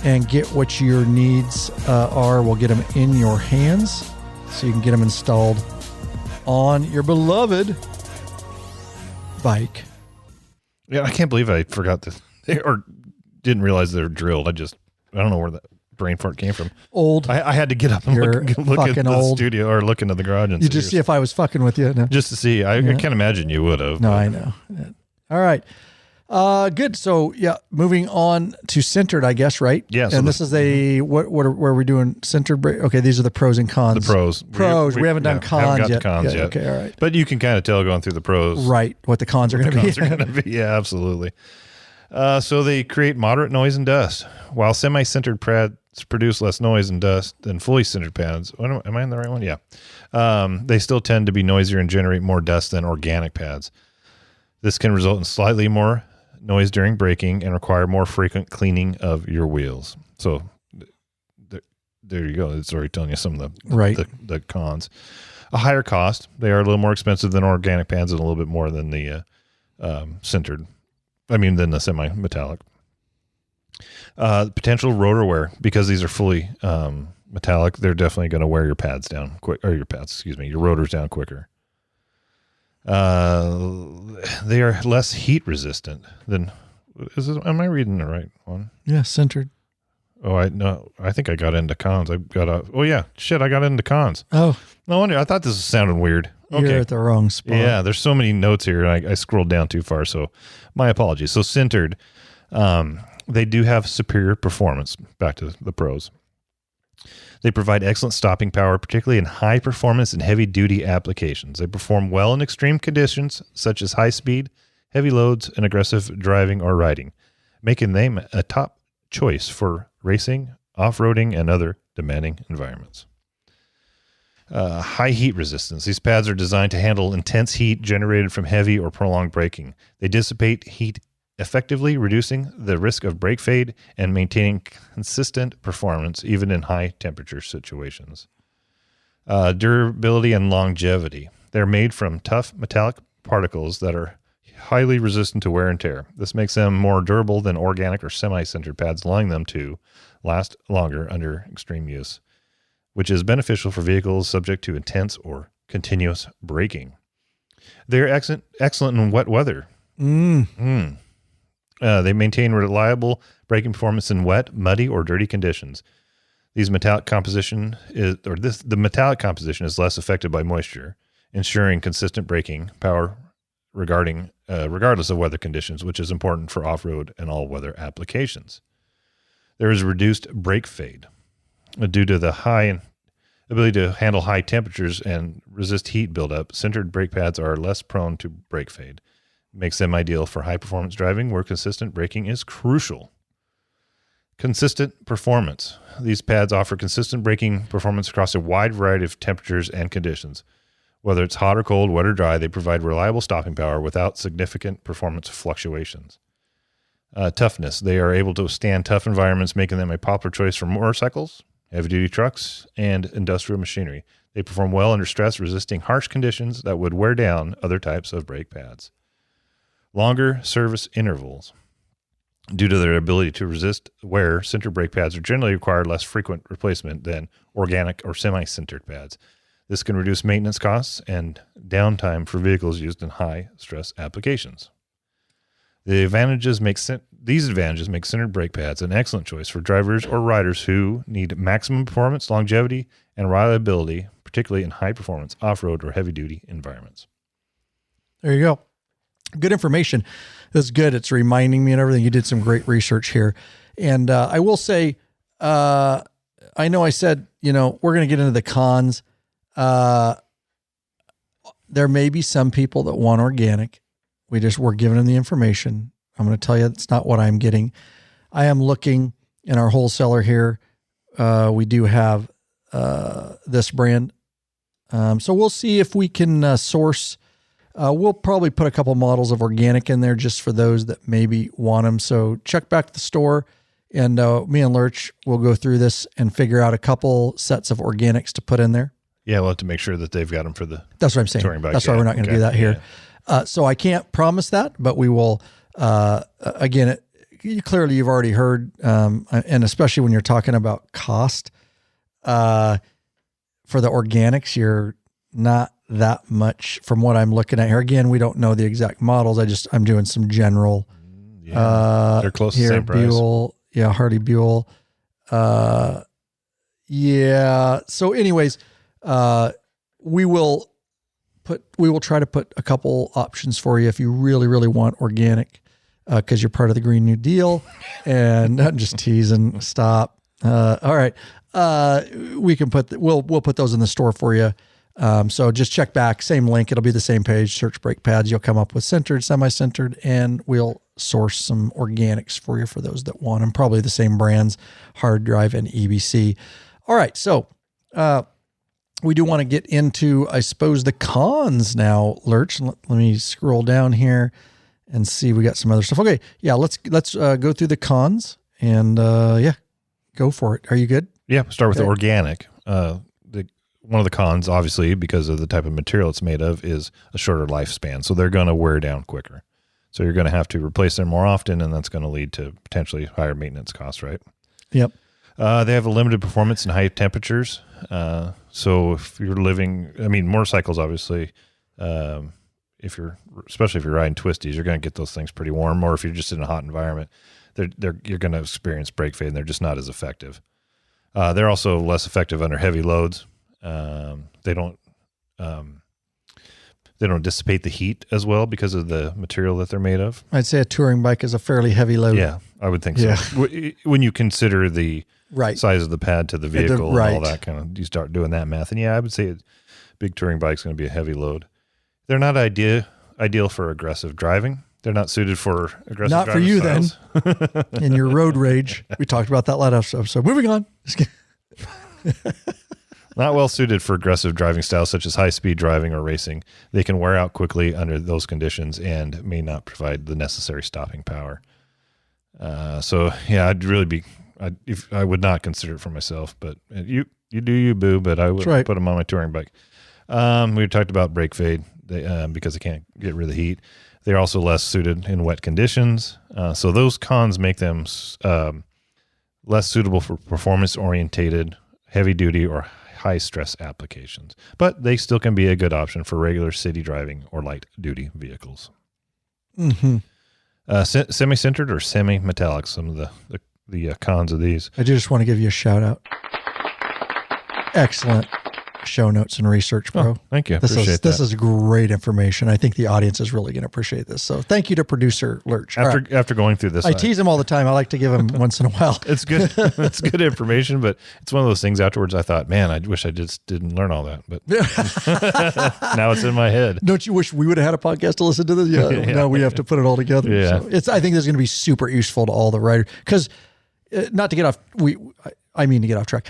and get what your needs are. We'll get them in your hands so you can get them installed on your beloved bike. Yeah, I can't believe I forgot this or didn't realize they're drilled. I don't know where that brain fart came from. Old. I had to get up and look into the studio or look into the garage and you just see if I was fucking with you. No. Just to see. I can't imagine you would have. No, I know. All right. Good. So moving on to sintered, I guess, right? Yeah. And this is where are we doing sintered break? Okay, these are the pros and cons. The pros. We haven't done cons yet. Okay, all right. But you can kind of tell going through the pros. Right, what the cons are going to be. Yeah, absolutely. So they create moderate noise and dust. While semi-sintered pads produce less noise and dust than fully sintered pads. Am I in the right one? Yeah. They still tend to be noisier and generate more dust than organic pads. This can result in slightly more noise during braking and require more frequent cleaning of your wheels. So there you go. It's already telling you some of the cons. A higher cost. They are a little more expensive than organic pads and a little bit more than the sintered. Than the semi-metallic. Potential rotor wear, because these are fully metallic, they're definitely going to wear your pads down your rotors down quicker. They are less heat resistant than. Am I reading the right one? Yeah, sintered. Oh, I think I got into cons. I got into cons. Oh, no wonder. I thought this was sounding weird. Okay. You're at the wrong spot. Yeah, there's so many notes here, and I scrolled down too far, so my apologies. So sintered, they do have superior performance. Back to the pros. They provide excellent stopping power, particularly in high performance and heavy duty applications. They perform well in extreme conditions, such as high speed, heavy loads, and aggressive driving or riding, making them a top choice for racing, off-roading, and other demanding environments. High heat resistance. These pads are designed to handle intense heat generated from heavy or prolonged braking. They dissipate heat effectively, reducing the risk of brake fade and maintaining consistent performance even in high temperature situations. Durability and longevity. They're made from tough metallic particles that are highly resistant to wear and tear. This makes them more durable than organic or semi-sintered pads, allowing them to last longer under extreme use, which is beneficial for vehicles subject to intense or continuous braking. They're excellent in wet weather. They maintain reliable braking performance in wet, muddy, or dirty conditions. The metallic composition is less affected by moisture, ensuring consistent braking power regardless of weather conditions, which is important for off-road and all-weather applications. There is reduced brake fade due to the high ability to handle high temperatures and resist heat buildup. Sintered brake pads are less prone to brake fade. Makes them ideal for high-performance driving where consistent braking is crucial. Consistent performance. These pads offer consistent braking performance across a wide variety of temperatures and conditions. Whether it's hot or cold, wet or dry, they provide reliable stopping power without significant performance fluctuations. Toughness. They are able to withstand tough environments, making them a popular choice for motorcycles, heavy-duty trucks, and industrial machinery. They perform well under stress, resisting harsh conditions that would wear down other types of brake pads. Longer service intervals. Due to their ability to resist wear, sintered brake pads are generally require less frequent replacement than organic or semi-sintered pads. This can reduce maintenance costs and downtime for vehicles used in high-stress applications. These advantages make sintered brake pads an excellent choice for drivers or riders who need maximum performance, longevity, and reliability, particularly in high-performance off-road or heavy-duty environments. There you go. Good information. That's good. It's reminding me and everything. You did some great research here. And I will say, I know I said, we're going to get into the cons. There may be some people that want organic. We're giving them the information. I'm going to tell you it's not what I'm getting. I am looking in our wholesaler here. We do have this brand. So we'll see if we can source We'll probably put a couple models of organic in there just for those that maybe want them. So check back to the store, and me and Lurch will go through this and figure out a couple sets of organics to put in there. Yeah, we'll have to make sure that they've got them for the. That's what I'm saying. Touring bike. That's why we're not going to do that here. So I can't promise that, but we will. Again, you've already heard, and especially when you're talking about cost, for the organics, you're not that much from what I'm looking at here. Again, we don't know the exact models. I'm doing some general. Yeah, they're close to the same price. Buell, yeah, Harley Buell. Yeah. So, anyways, we will try to put a couple options for you if you really, really want organic, because you're part of the Green New Deal, and not just teasing. Stop. All right. We can we'll put those in the store for you. So just check back, same link. It'll be the same page, search brake pads. You'll come up with sintered, semi-sintered, and we'll source some organics for you for those that want them. Probably the same brands, Hard Drive and EBC. All right. So, we do want to get into, I suppose, the cons now, Lurch. Let me scroll down here and see. We got some other stuff. Okay. Yeah. Let's go through the cons and, go for it. Are you good? Yeah. Start with the organic. One of the cons, obviously, because of the type of material it's made of, is a shorter lifespan. So they're going to wear down quicker. So you're going to have to replace them more often, and that's going to lead to potentially higher maintenance costs, right? Yep. They have a limited performance in high temperatures. So if you're motorcycles, obviously, especially if you're riding twisties, you're going to get those things pretty warm. Or if you're just in a hot environment, you're going to experience brake fade, and they're just not as effective. They're also less effective under heavy loads. They don't dissipate the heat as well because of the material that they're made of. I'd say a touring bike is a fairly heavy load. Yeah, I would think so. When you consider the size of the pad to the vehicle and all that kind of, you start doing that math. And I would say a big touring bike is going to be a heavy load. They're not ideal for aggressive driving. They're not suited for aggressive Not for you styles. then. In your road rage. We talked about that last episode. Moving on. Not well suited for aggressive driving styles such as high-speed driving or racing. They can wear out quickly under those conditions and may not provide the necessary stopping power. I'd really I would not consider it for myself, but you do you, boo, but I would put them on my touring bike. We talked about brake fade because they can't get rid of the heat. They're also less suited in wet conditions. So those cons make them less suitable for performance-orientated, heavy-duty, or high-stress applications. But they still can be a good option for regular city driving or light-duty vehicles. Mm-hmm. Semi-sintered or semi-metallic, some of the cons of these. I just want to give you a shout-out. Excellent show notes and research, bro. Oh, thank you. This is great information. I think the audience is really going to appreciate this. So thank you to producer Lurch. After going through this, I tease him all the time. I like to give him once in a while. It's good. It's good information, but it's one of those things afterwards I thought, man, I wish I just didn't learn all that. But now it's in my head. Don't you wish we would have had a podcast to listen to this? Yeah. Now we have to put it all together. Yeah. So I think this is going to be super useful to all the riders. Because not to get off, I mean to get off track.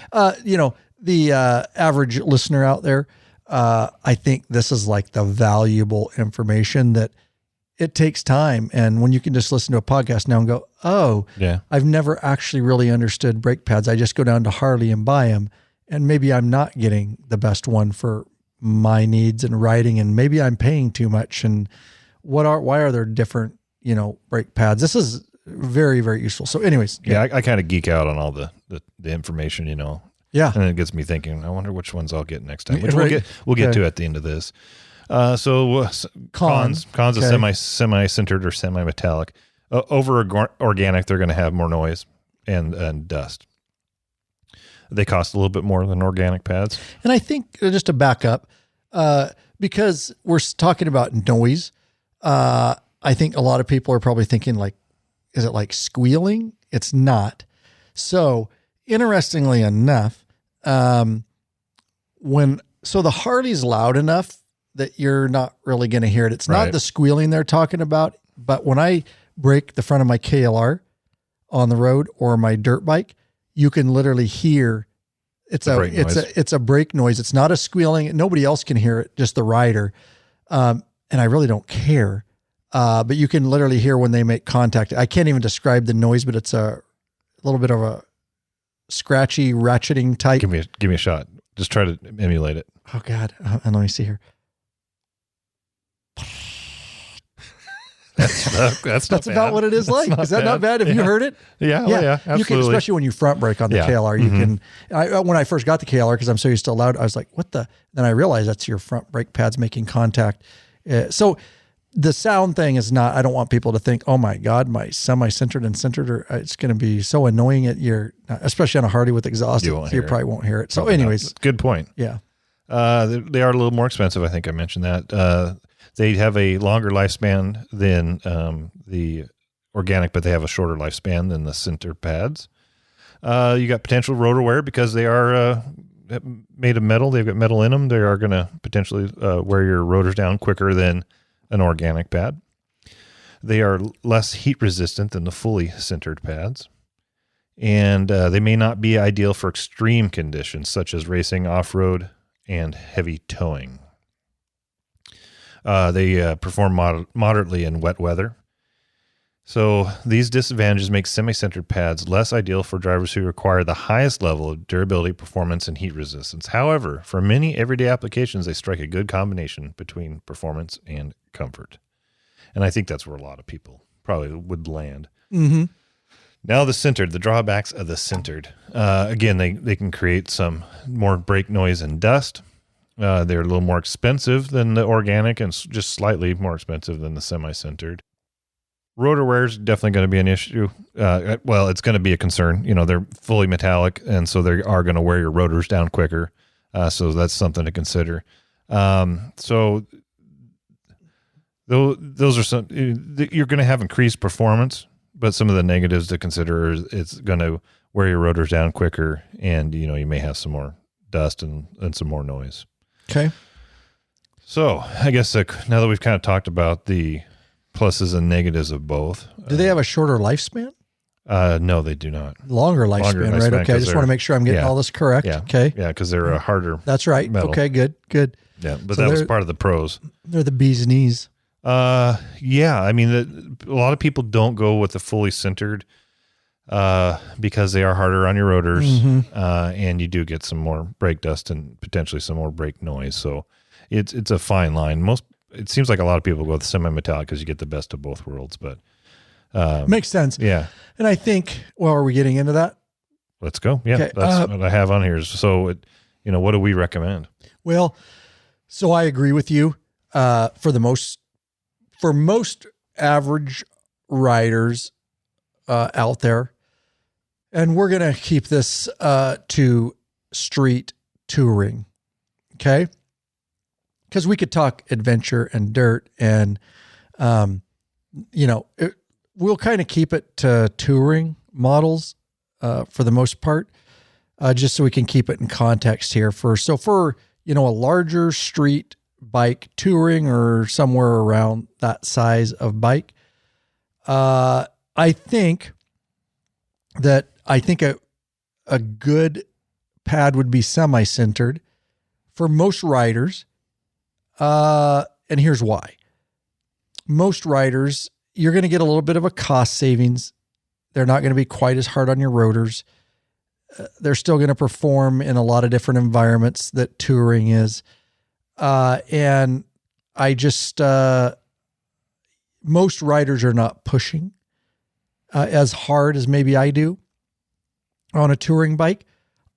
The average listener out there, I think this is like the valuable information that it takes time. And when you can just listen to a podcast now and go, oh, yeah, I've never actually really understood brake pads. I just go down to Harley and buy them. And maybe I'm not getting the best one for my needs and riding. And maybe I'm paying too much. And why are there different, brake pads? This is very, very useful. So anyways. Yeah. I kind of geek out on all the information, Yeah. And it gets me thinking, I wonder which ones I'll get next time, which we'll get to at the end of this. Cons of semi-sintered or semi-metallic. Over organic, they're going to have more noise and dust. They cost a little bit more than organic pads. And I think, just to back up, because we're talking about noise, I think a lot of people are probably thinking like, is it like squealing? It's not. So interestingly enough, the Harley's loud enough that you're not really going to hear it. It's not the squealing they're talking about, but when I brake the front of my KLR on the road or my dirt bike, you can literally hear it's a brake noise. It's not a squealing. Nobody else can hear it, just the rider. and I really don't care. But you can literally hear when they make contact. I can't even describe the noise, but it's a little bit of a scratchy, ratcheting type. Give me a shot. Just try to emulate it. Oh God. And let me see here. That's about what it is like. Is that not bad? Have you heard it? Yeah. Oh, yeah, absolutely. You can, especially when you front brake on the KLR, you can, when I first got the KLR, because I'm so used to loud, I was like, what the, then I realized that's your front brake pads making contact. So the sound thing is not, I don't want people to think, oh my God, my semi-sintered and sintered, it's going to be so annoying at your, especially on a Hardy with exhaust, you probably won't hear it. So probably anyways. Not. Good point. Yeah. They are a little more expensive. I think I mentioned that. They have a longer lifespan than the organic, but they have a shorter lifespan than the sinter pads. You got potential rotor wear because they are made of metal. They've got metal in them. They are going to potentially wear your rotors down quicker than an organic pad. They are less heat resistant than the fully sintered pads. And they may not be ideal for extreme conditions such as racing, off-road, and heavy towing. They perform moderately in wet weather. So these disadvantages make semi-sintered pads less ideal for drivers who require the highest level of durability, performance, and heat resistance. However, for many everyday applications, they strike a good combination between performance and comfort. And I think that's where a lot of people probably would land. Mm-hmm. Now the sintered, the drawbacks of the sintered. Again, they can create some more brake noise and dust. They're a little more expensive than the organic and just slightly more expensive than the semi-sintered. Rotor wear is definitely going to be an issue. Well, it's going to be a concern. You know, they're fully metallic, and so they are going to wear your rotors down quicker. So that's something to consider. So those are some, you're going to have increased performance, but some of the negatives to consider is it's going to wear your rotors down quicker, and, you know, you may have some more dust and some more noise. Okay. So I guess now that we've kind of talked about the pluses and negatives of both. Do they have a shorter lifespan? No, they do not. Longer lifespan, right? Okay. I just want to make sure I'm getting all this correct. Yeah. Okay. Yeah, because they're a harder. That's right. Metal. Okay, good. Yeah, but So that was part of the pros. They're the bee's knees. Yeah. I mean, a lot of people don't go with the fully sintered because they are harder on your rotors, and you do get some more brake dust and potentially some more brake noise. So it's a fine line. It seems like a lot of people go with semi-metallic because you get the best of both worlds, but makes sense. Yeah. And I think, well, are we getting into that? Let's go. Yeah, okay. That's what I have on here. So, what do we recommend? Well, so I agree with you. For most average riders out there, and we're going to keep this to street touring, okay? Because we could talk adventure and dirt, and we'll kind of keep it to touring models for the most part, just so we can keep it in context here. For a larger street bike touring or somewhere around that size of bike, I think a good pad would be semi-sintered for most riders. And here's why. Most riders, you're going to get a little bit of a cost savings. They're not going to be quite as hard on your rotors. They're still going to perform in a lot of different environments that touring is. And I just, most riders are not pushing as hard as maybe I do on a touring bike.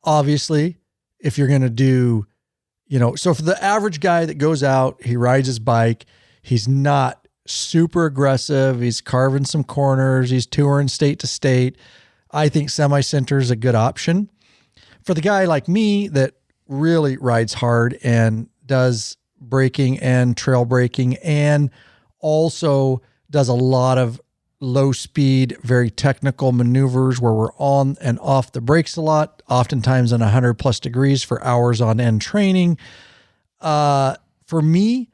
Obviously, if you're going to do, so for the average guy that goes out, he rides his bike, he's not super aggressive, he's carving some corners, he's touring state to state, I think semi-sinter is a good option. For the guy like me that really rides hard and does braking and trail braking and also does a lot of low speed, very technical maneuvers where we're on and off the brakes a lot, oftentimes in 100+ degrees for hours on end training. For me,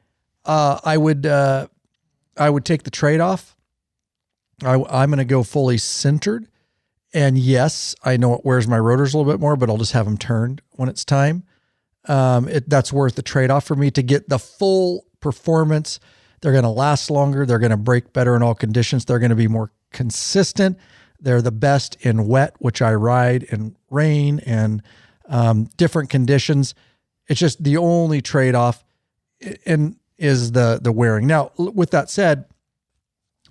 I would take the trade-off. I'm going to go fully sintered. And yes, I know it wears my rotors a little bit more, but I'll just have them turned when it's time. That's worth the trade-off for me to get the full performance, They're going to last longer. They're going to break better in all conditions. They're going to be more consistent. They're the best in wet, which I ride, in rain and different conditions. It's just the only trade-off is the wearing. Now, with that said,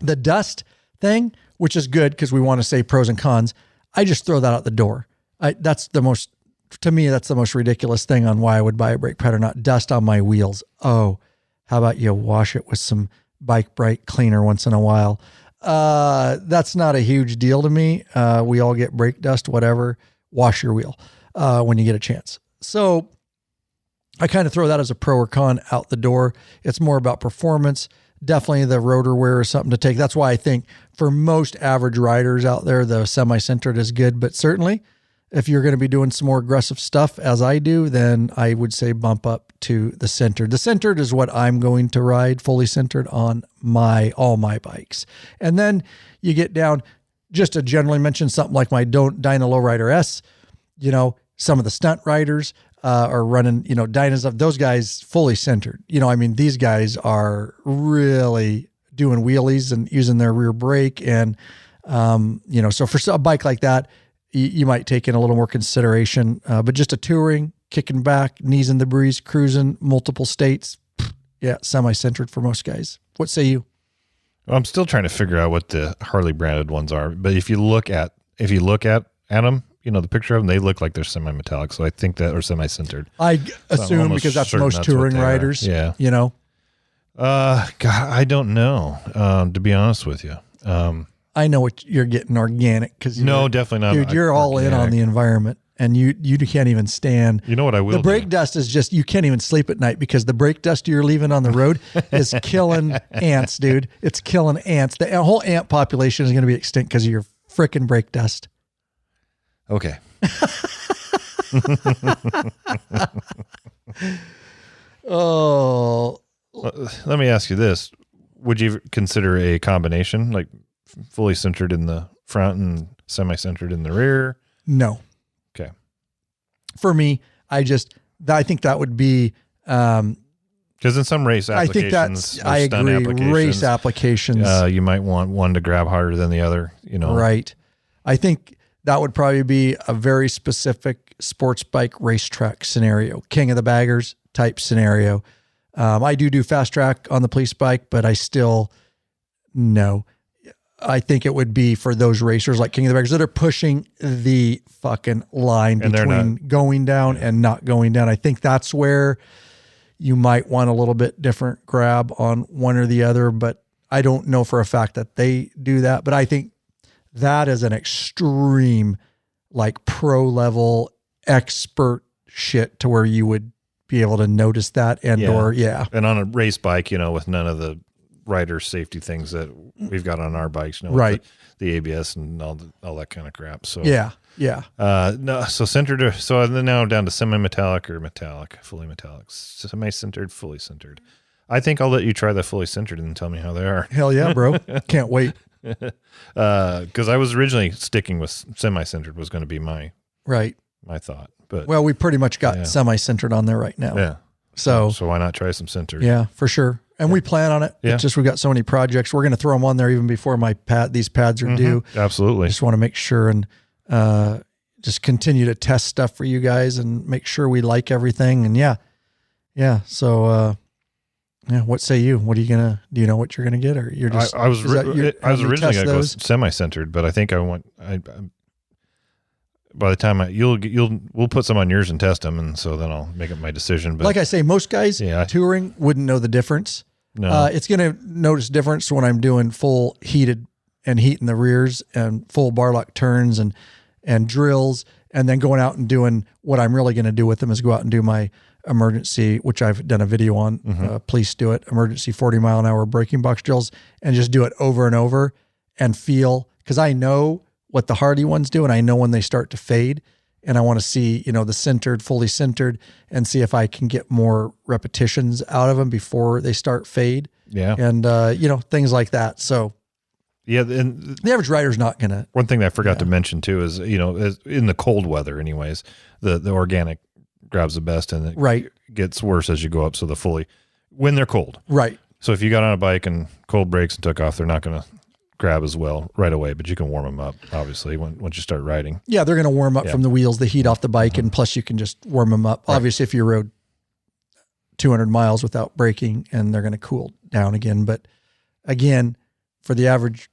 the dust thing, which is good because we want to say pros and cons, I just throw that out the door. To me, that's the most ridiculous thing on why I would buy a brake pad or not. Dust on my wheels. Oh, how about you wash it with some Bike Bright cleaner once in a while? That's not a huge deal to me. We all get brake dust, whatever. Wash your wheel when you get a chance. So I kind of throw that as a pro or con out the door. It's more about performance. Definitely the rotor wear is something to take. That's why I think for most average riders out there, the semi-sintered is good. But certainly if you're going to be doing some more aggressive stuff as I do, then I would say bump up to the sintered. The sintered is what I'm going to ride fully sintered on all my bikes. And then you get down, just to generally mention something like my Dyna Lowrider S, some of the stunt riders are running, Dynas of those guys fully sintered. These guys are really doing wheelies and using their rear brake. And, so for a bike like that, you might take in a little more consideration, but just a touring, kicking back, knees in the breeze, cruising multiple states. Yeah. Semi-sintered for most guys. What say you? Well, I'm still trying to figure out what the Harley branded ones are, but if you look at them, the picture of them, they look like they're semi-metallic. So I think that, or semi-sintered. I assume because that's most touring riders. Yeah. God, I don't know, to be honest with you. I know what you're getting organic because no, definitely not. Dude, you're all in on the environment and you can't even stand. You know what I will do? The brake dust is just, you can't even sleep at night because the brake dust you're leaving on the road is killing ants, dude. It's killing ants. The whole ant population is going to be extinct because of your freaking brake dust. Okay. Oh. Let me ask you this. Would you consider a combination, like fully sintered in the front and semi-sintered in the rear? No. Okay. For me, I think that would be, because in some race applications, I agree. Race applications, you might want one to grab harder than the other, Right. I think that would probably be a very specific sports bike racetrack scenario, king of the baggers type scenario. I do fast track on the police bike, but I still no. I think it would be for those racers like King of the Baggers that are pushing the fucking line between going down and not going down. I think that's where you might want a little bit different grab on one or the other, but I don't know for a fact that they do that. But I think that is an extreme, like pro level expert shit to where you would be able to notice that and And on a race bike, with none of the rider safety things that we've got on our bikes, right? The ABS and all that kind of crap. So yeah. No, so sintered. So then now down to semi-metallic or metallic, fully metallic, semi-sintered, fully sintered. I think I'll let you try the fully sintered and tell me how they are. Hell yeah, bro! Can't wait. Because I was originally sticking with semi-sintered was going to be my thought, but we pretty much got semi-sintered on there right now. Yeah. So why not try some sintered? Yeah, for sure. And we plan on it. It's just, we've got so many projects. We're going to throw them on there even before these pads are due. Absolutely. Just want to make sure and just continue to test stuff for you guys and make sure we like everything. And So, what say you? What are you do you know what you're going to get, or you're just, I was originally going to go semi-sintered, but I think by the time we'll put some on yours and test them. And so then I'll make up my decision. But like I say, most guys touring wouldn't know the difference. No. It's going to notice difference when I'm doing full heated and heating the rears and full bar lock turns and drills, and then going out and doing what I'm really going to do with them is go out and do my emergency, which I've done a video on. Police do it, emergency 40-mile-an-hour braking box drills, and just do it over and over and feel, because I know what the Hardy ones do, and I know when they start to fade, and I want to see, the sintered, fully sintered, and see if I can get more repetitions out of them before they start fade. Yeah. And, things like that. So, yeah. And the average rider's not going to. One thing that I forgot to mention too is, in the cold weather anyways, the organic grabs the best, and it gets worse as you go up. So when they're cold. Right. So if you got on a bike and cold brakes and took off, they're not going to grab as well right away, but you can warm them up, obviously, once you start riding. Yeah, they're going to warm up from the wheels, the heat off the bike, and plus you can just warm them up. Right. Obviously, if you rode 200 miles without braking, and they're going to cool down again. But again, for the average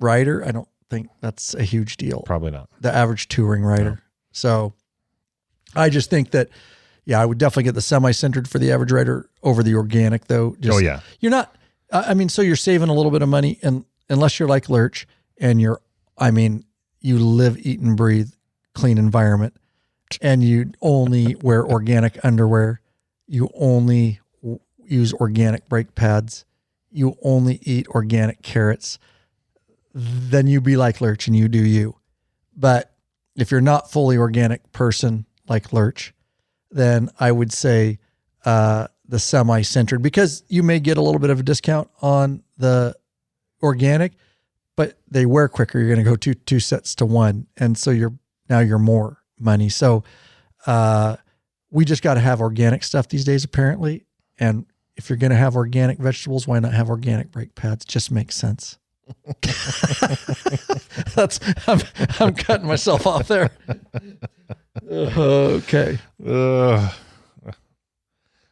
rider, I don't think that's a huge deal. Probably not. The average touring rider. No. So I just think that, I would definitely get the semi-sintered for the average rider over the organic, though. Just, you're not, so you're saving a little bit of money, and unless you're like Lurch and you live, eat, and breathe clean environment, and you only wear organic underwear, you only use organic brake pads, you only eat organic carrots, then you be like Lurch and you do you. But if you're not fully organic person like Lurch, then I would say the semi-sintered, because you may get a little bit of a discount on the organic, but they wear quicker. You're going to go two sets to one. And so you're more money. So we just got to have organic stuff these days, apparently. And if you're going to have organic vegetables, why not have organic brake pads? Just makes sense. I'm cutting myself off there. Okay.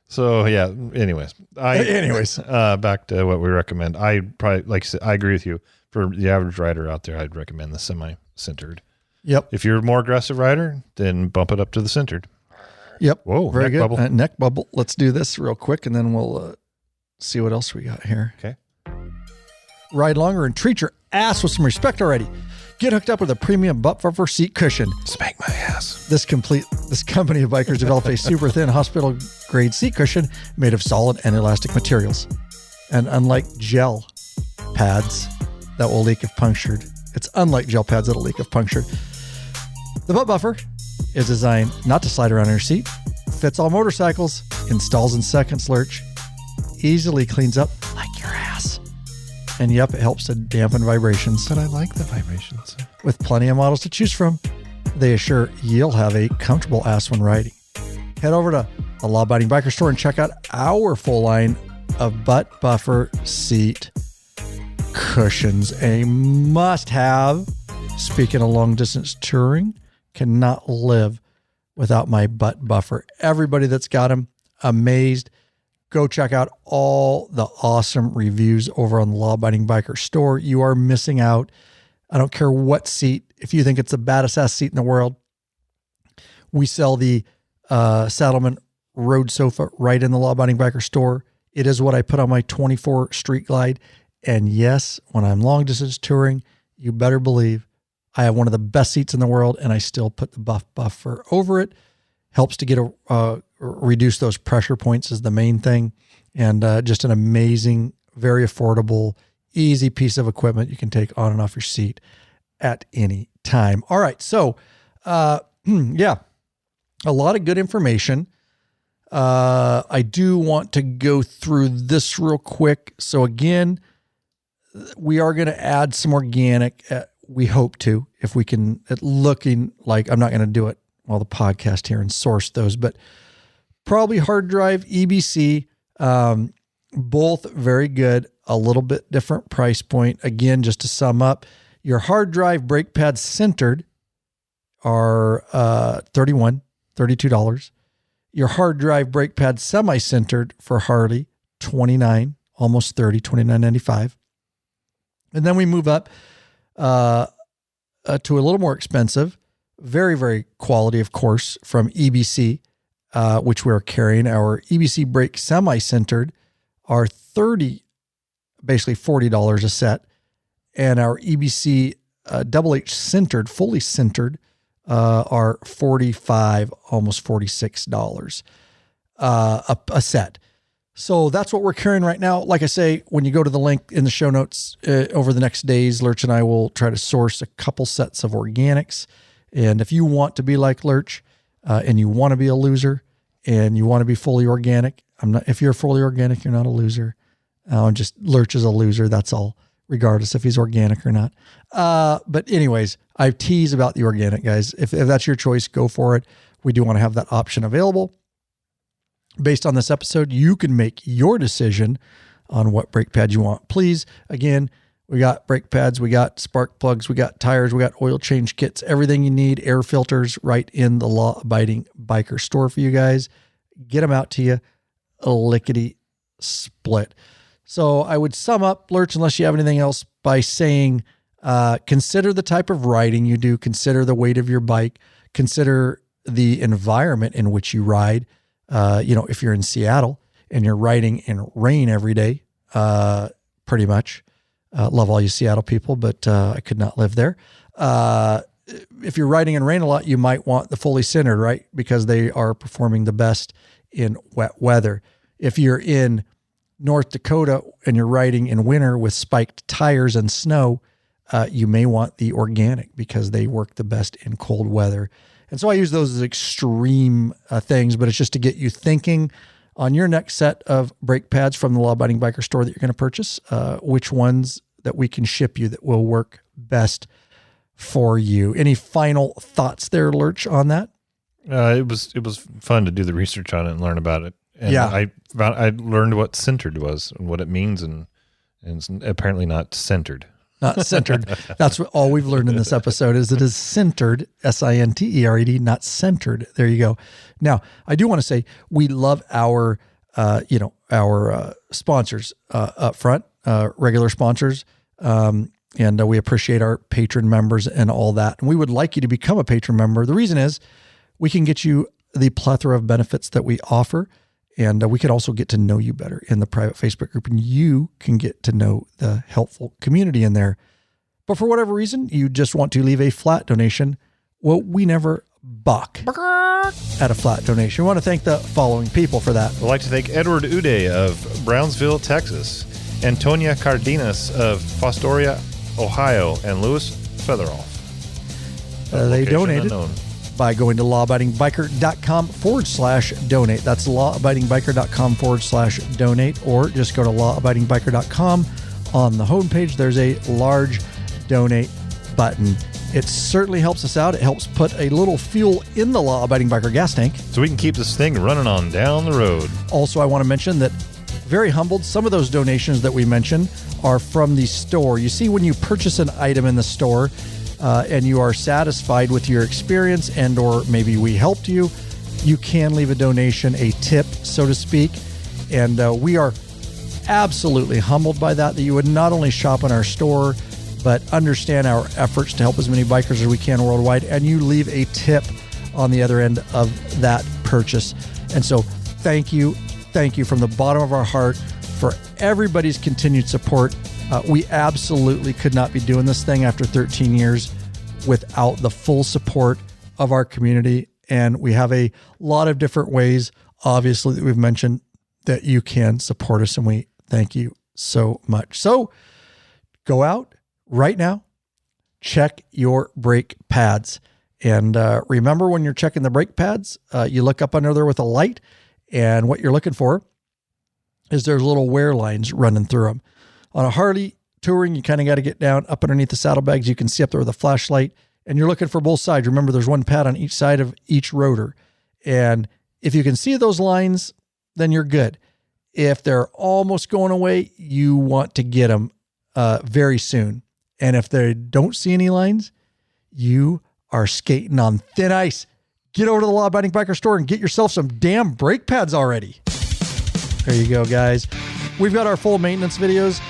So yeah. Anyways, back to what we recommend. I probably, like I said, I agree with you. For the average rider out there, I'd recommend the semi-sintered. Yep. If you're a more aggressive rider, then bump it up to the sintered. Yep. Whoa. Very good. Bubble. Neck bubble. Let's do this real quick, and then we'll see what else we got here. Okay. Ride longer and treat your ass with some respect already. Get hooked up with a premium butt buffer seat cushion. Spank my ass. This company of bikers developed a super thin hospital grade seat cushion made of solid and elastic materials. And unlike gel pads that will leak if punctured, it's unlike gel pads that'll leak if punctured. The butt buffer is designed not to slide around in your seat, fits all motorcycles, installs in seconds, Lurch, easily cleans up like your ass. And yep, it helps to dampen vibrations. But I like the vibrations. With plenty of models to choose from, they assure you'll have a comfortable ass when riding. Head over to the Law Abiding Biker store and check out our full line of butt buffer seat cushions. A must-have. Speaking of long-distance touring, cannot live without my butt buffer. Everybody that's got them, amazed. Go check out all the awesome reviews over on the Law Abiding Biker store. You are missing out. I don't care what seat. If you think it's the baddest ass seat in the world, we sell the Saddleman Road Sofa right in the Law Abiding Biker store. It is what I put on my 24 Street Glide. And yes, when I'm long distance touring, you better believe I have one of the best seats in the world, and I still put the buffer over it. Helps to get reduce those pressure points is the main thing. And just an amazing, very affordable, easy piece of equipment you can take on and off your seat at any time. All right. So, yeah, a lot of good information. I do want to go through this real quick. So again, we are going to add some organic. We hope to, if we can, looking like I'm not going to do it while the podcast here and source those, but probably hard drive, EBC, both very good, a little bit different price point. Again, just to sum up, your hard drive brake pads sintered are $32. Your hard drive brake pads semi-sintered for Harley, $29, almost $30, $29.95. And then we move up to a little more expensive, very, very quality, of course, from EBC, which we're carrying. Our EBC brake semi-sintered are basically $40 a set. And our EBC double H sintered, fully sintered, are $45, almost $46 a set. So that's what we're carrying right now. Like I say, when you go to the link in the show notes over the next days, Lurch and I will try to source a couple sets of organics. And if you want to be like Lurch and you want to be a loser and you want to be fully organic, if you're fully organic, you're not a loser. Lurch is a loser. That's all, regardless if he's organic or not. But anyways, I tease about the organic, guys. If that's your choice, go for it. We do want to have that option available. Based on this episode, you can make your decision on what brake pads you want. Please, again, we got brake pads, we got spark plugs, we got tires, we got oil change kits, everything you need, air filters, right in the law-abiding biker store for you guys. Get them out to you, lickety split. So I would sum up, Lurch, unless you have anything else, by saying consider the type of riding you do, consider the weight of your bike, consider the environment in which you ride. If you're in Seattle and you're riding in rain every day, pretty much. Love all you Seattle people, but I could not live there. If you're riding in rain a lot, you might want the fully sintered, right? Because they are performing the best in wet weather. If you're in North Dakota and you're riding in winter with spiked tires and snow, you may want the organic because they work the best in cold weather. And so I use those as extreme things, but it's just to get you thinking on your next set of brake pads from the Law-Abiding Biker store that you're going to purchase, which ones that we can ship you that will work best for you. Any final thoughts there, Lurch, on that? It was fun to do the research on it and learn about it. And yeah. I learned what sintered was and what it means, and it's apparently not centered. Not centered. That's all we've learned in this episode is it is sintered, S-I-N-T-E-R-E-D, not centered. There you go. Now, I do want to say we love our sponsors up front, regular sponsors, and we appreciate our patron members and all that. And we would like you to become a patron member. The reason is we can get you the plethora of benefits that we offer, and we could also get to know you better in the private Facebook group, and you can get to know the helpful community in there. But for whatever reason, you just want to leave a flat donation. Well, we never balk at a flat donation. We want to thank the following people for that. I'd like to thank Edward Uday of Brownsville, Texas, Antonia Cardenas of Fostoria, Ohio, and Louis Featheroff. They donated by going to lawabidingbiker.com/donate. That's lawabidingbiker.com/donate, or just go to lawabidingbiker.com. On the homepage, there's a large donate button. It certainly helps us out. It helps put a little fuel in the Law-Abiding Biker gas tank, so we can keep this thing running on down the road. Also, I want to mention that, very humbled, some of those donations that we mentioned are from the store. You see, when you purchase an item in the store, and you are satisfied with your experience, and or maybe we helped you, you can leave a donation, a tip, so to speak. And we are absolutely humbled by that you would not only shop in our store, but understand our efforts to help as many bikers as we can worldwide, and you leave a tip on the other end of that purchase. And so thank you from the bottom of our heart for everybody's continued support. We absolutely could not be doing this thing after 13 years without the full support of our community. And we have a lot of different ways, obviously, that we've mentioned that you can support us. And we thank you so much. So go out right now, check your brake pads. And remember, when you're checking the brake pads, you look up under there with a light. And what you're looking for is there's little wear lines running through them. On a Harley touring, you kind of got to get down up underneath the saddlebags. You can see up there with a flashlight, and you're looking for both sides. Remember, there's one pad on each side of each rotor. And if you can see those lines, then you're good. If they're almost going away, you want to get them very soon. And if they don't see any lines, you are skating on thin ice. Get over to the Law-Abiding Biker store and get yourself some damn brake pads already. There you go, guys. We've got our full maintenance videos.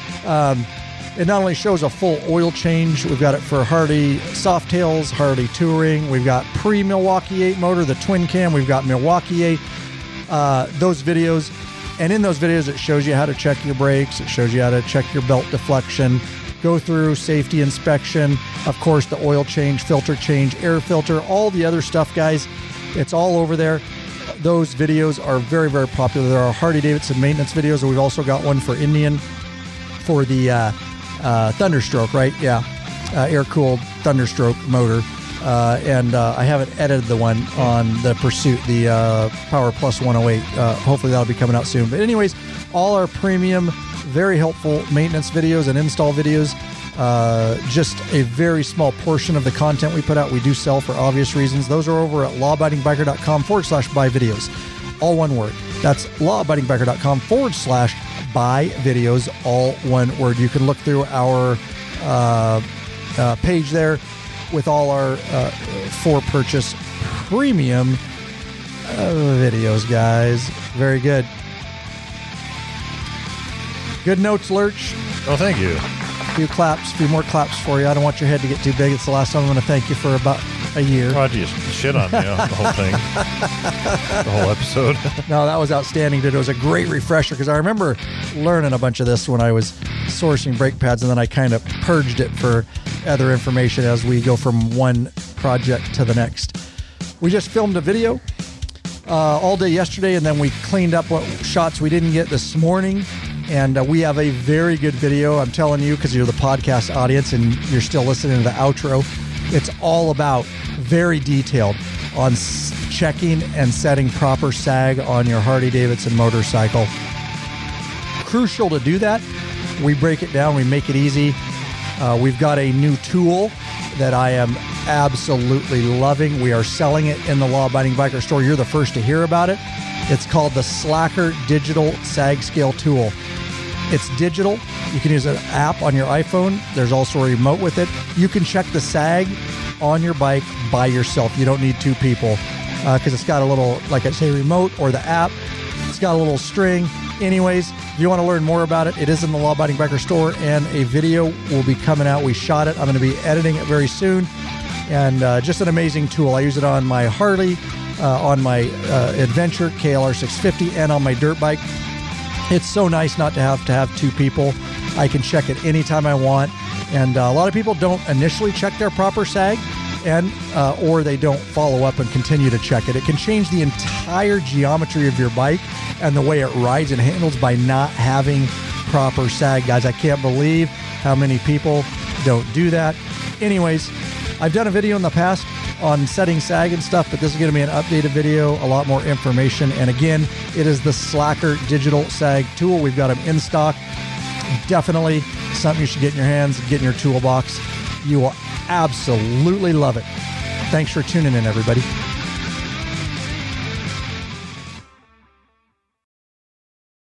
It not only shows a full oil change, we've got it for Hardy Softails, Hardy Touring. We've got pre-Milwaukee 8 motor, the twin cam. We've got Milwaukee 8. Those videos. And in those videos, it shows you how to check your brakes. It shows you how to check your belt deflection, go through safety inspection. Of course, the oil change, filter change, air filter, all the other stuff, guys. It's all over there. Those videos are very, very popular. There are Harley-Davidson maintenance videos, and we've also got one for Indian for the Thunderstroke, right? Yeah, air-cooled Thunderstroke motor. And I haven't edited the one on the Pursuit, the Power Plus 108. Hopefully that'll be coming out soon. But anyways, all our premium, very helpful maintenance videos and install videos. Just a very small portion of the content we put out we do sell for obvious reasons. Those are over at lawabidingbiker.com/buy videos. All one word. That's lawabidingbiker.com/buy Buy Videos, all one word. You can look through our page there with all our for purchase premium videos, guys. Very good. Good notes, Lurch. Oh, thank you. A few more claps for you. I don't want your head to get too big. It's the last time I'm going to thank you for about a year. Why'd you shit on me the whole thing? The whole episode? No, that was outstanding, dude. It was a great refresher because I remember learning a bunch of this when I was sourcing brake pads, and then I kind of purged it for other information as we go from one project to the next. We just filmed a video all day yesterday, and then we cleaned up what shots we didn't get this morning. And we have a very good video, I'm telling you, because you're the podcast audience and you're still listening to the outro. It's all about, very detailed, on checking and setting proper sag on your Harley-Davidson motorcycle. Crucial to do that. We break it down. We make it easy. We've got a new tool that I am absolutely loving. We are selling it in the Law Abiding Biker store. You're the first to hear about it. It's called the Slacker Digital Sag Scale Tool. It's digital. You can use an app on your iPhone. There's also a remote with it. You can check the sag on your bike by yourself. You don't need two people because it's got a little, like I say, remote or the app. It's got a little string. Anyways, if you want to learn more about it, it is in the Law Abiding Biker store, and a video will be coming out. We shot it. I'm going to be editing it very soon. And just an amazing tool. I use it on my Harley, on my Adventure KLR 650, and on my dirt bike. It's so nice not to have two people. I can check it anytime I want. And a lot of people don't initially check their proper sag, and or they don't follow up and continue to check it. It can change the entire geometry of your bike and the way it rides and handles by not having proper sag. Guys, I can't believe how many people don't do that. Anyways, I've done a video in the past on setting sag and stuff, but this is going to be an updated video, a lot more information. And again, it is the Slacker Digital Sag Tool. We've got them in stock. Definitely something you should get in your hands, get in your toolbox. You will absolutely love it. Thanks for tuning in, everybody.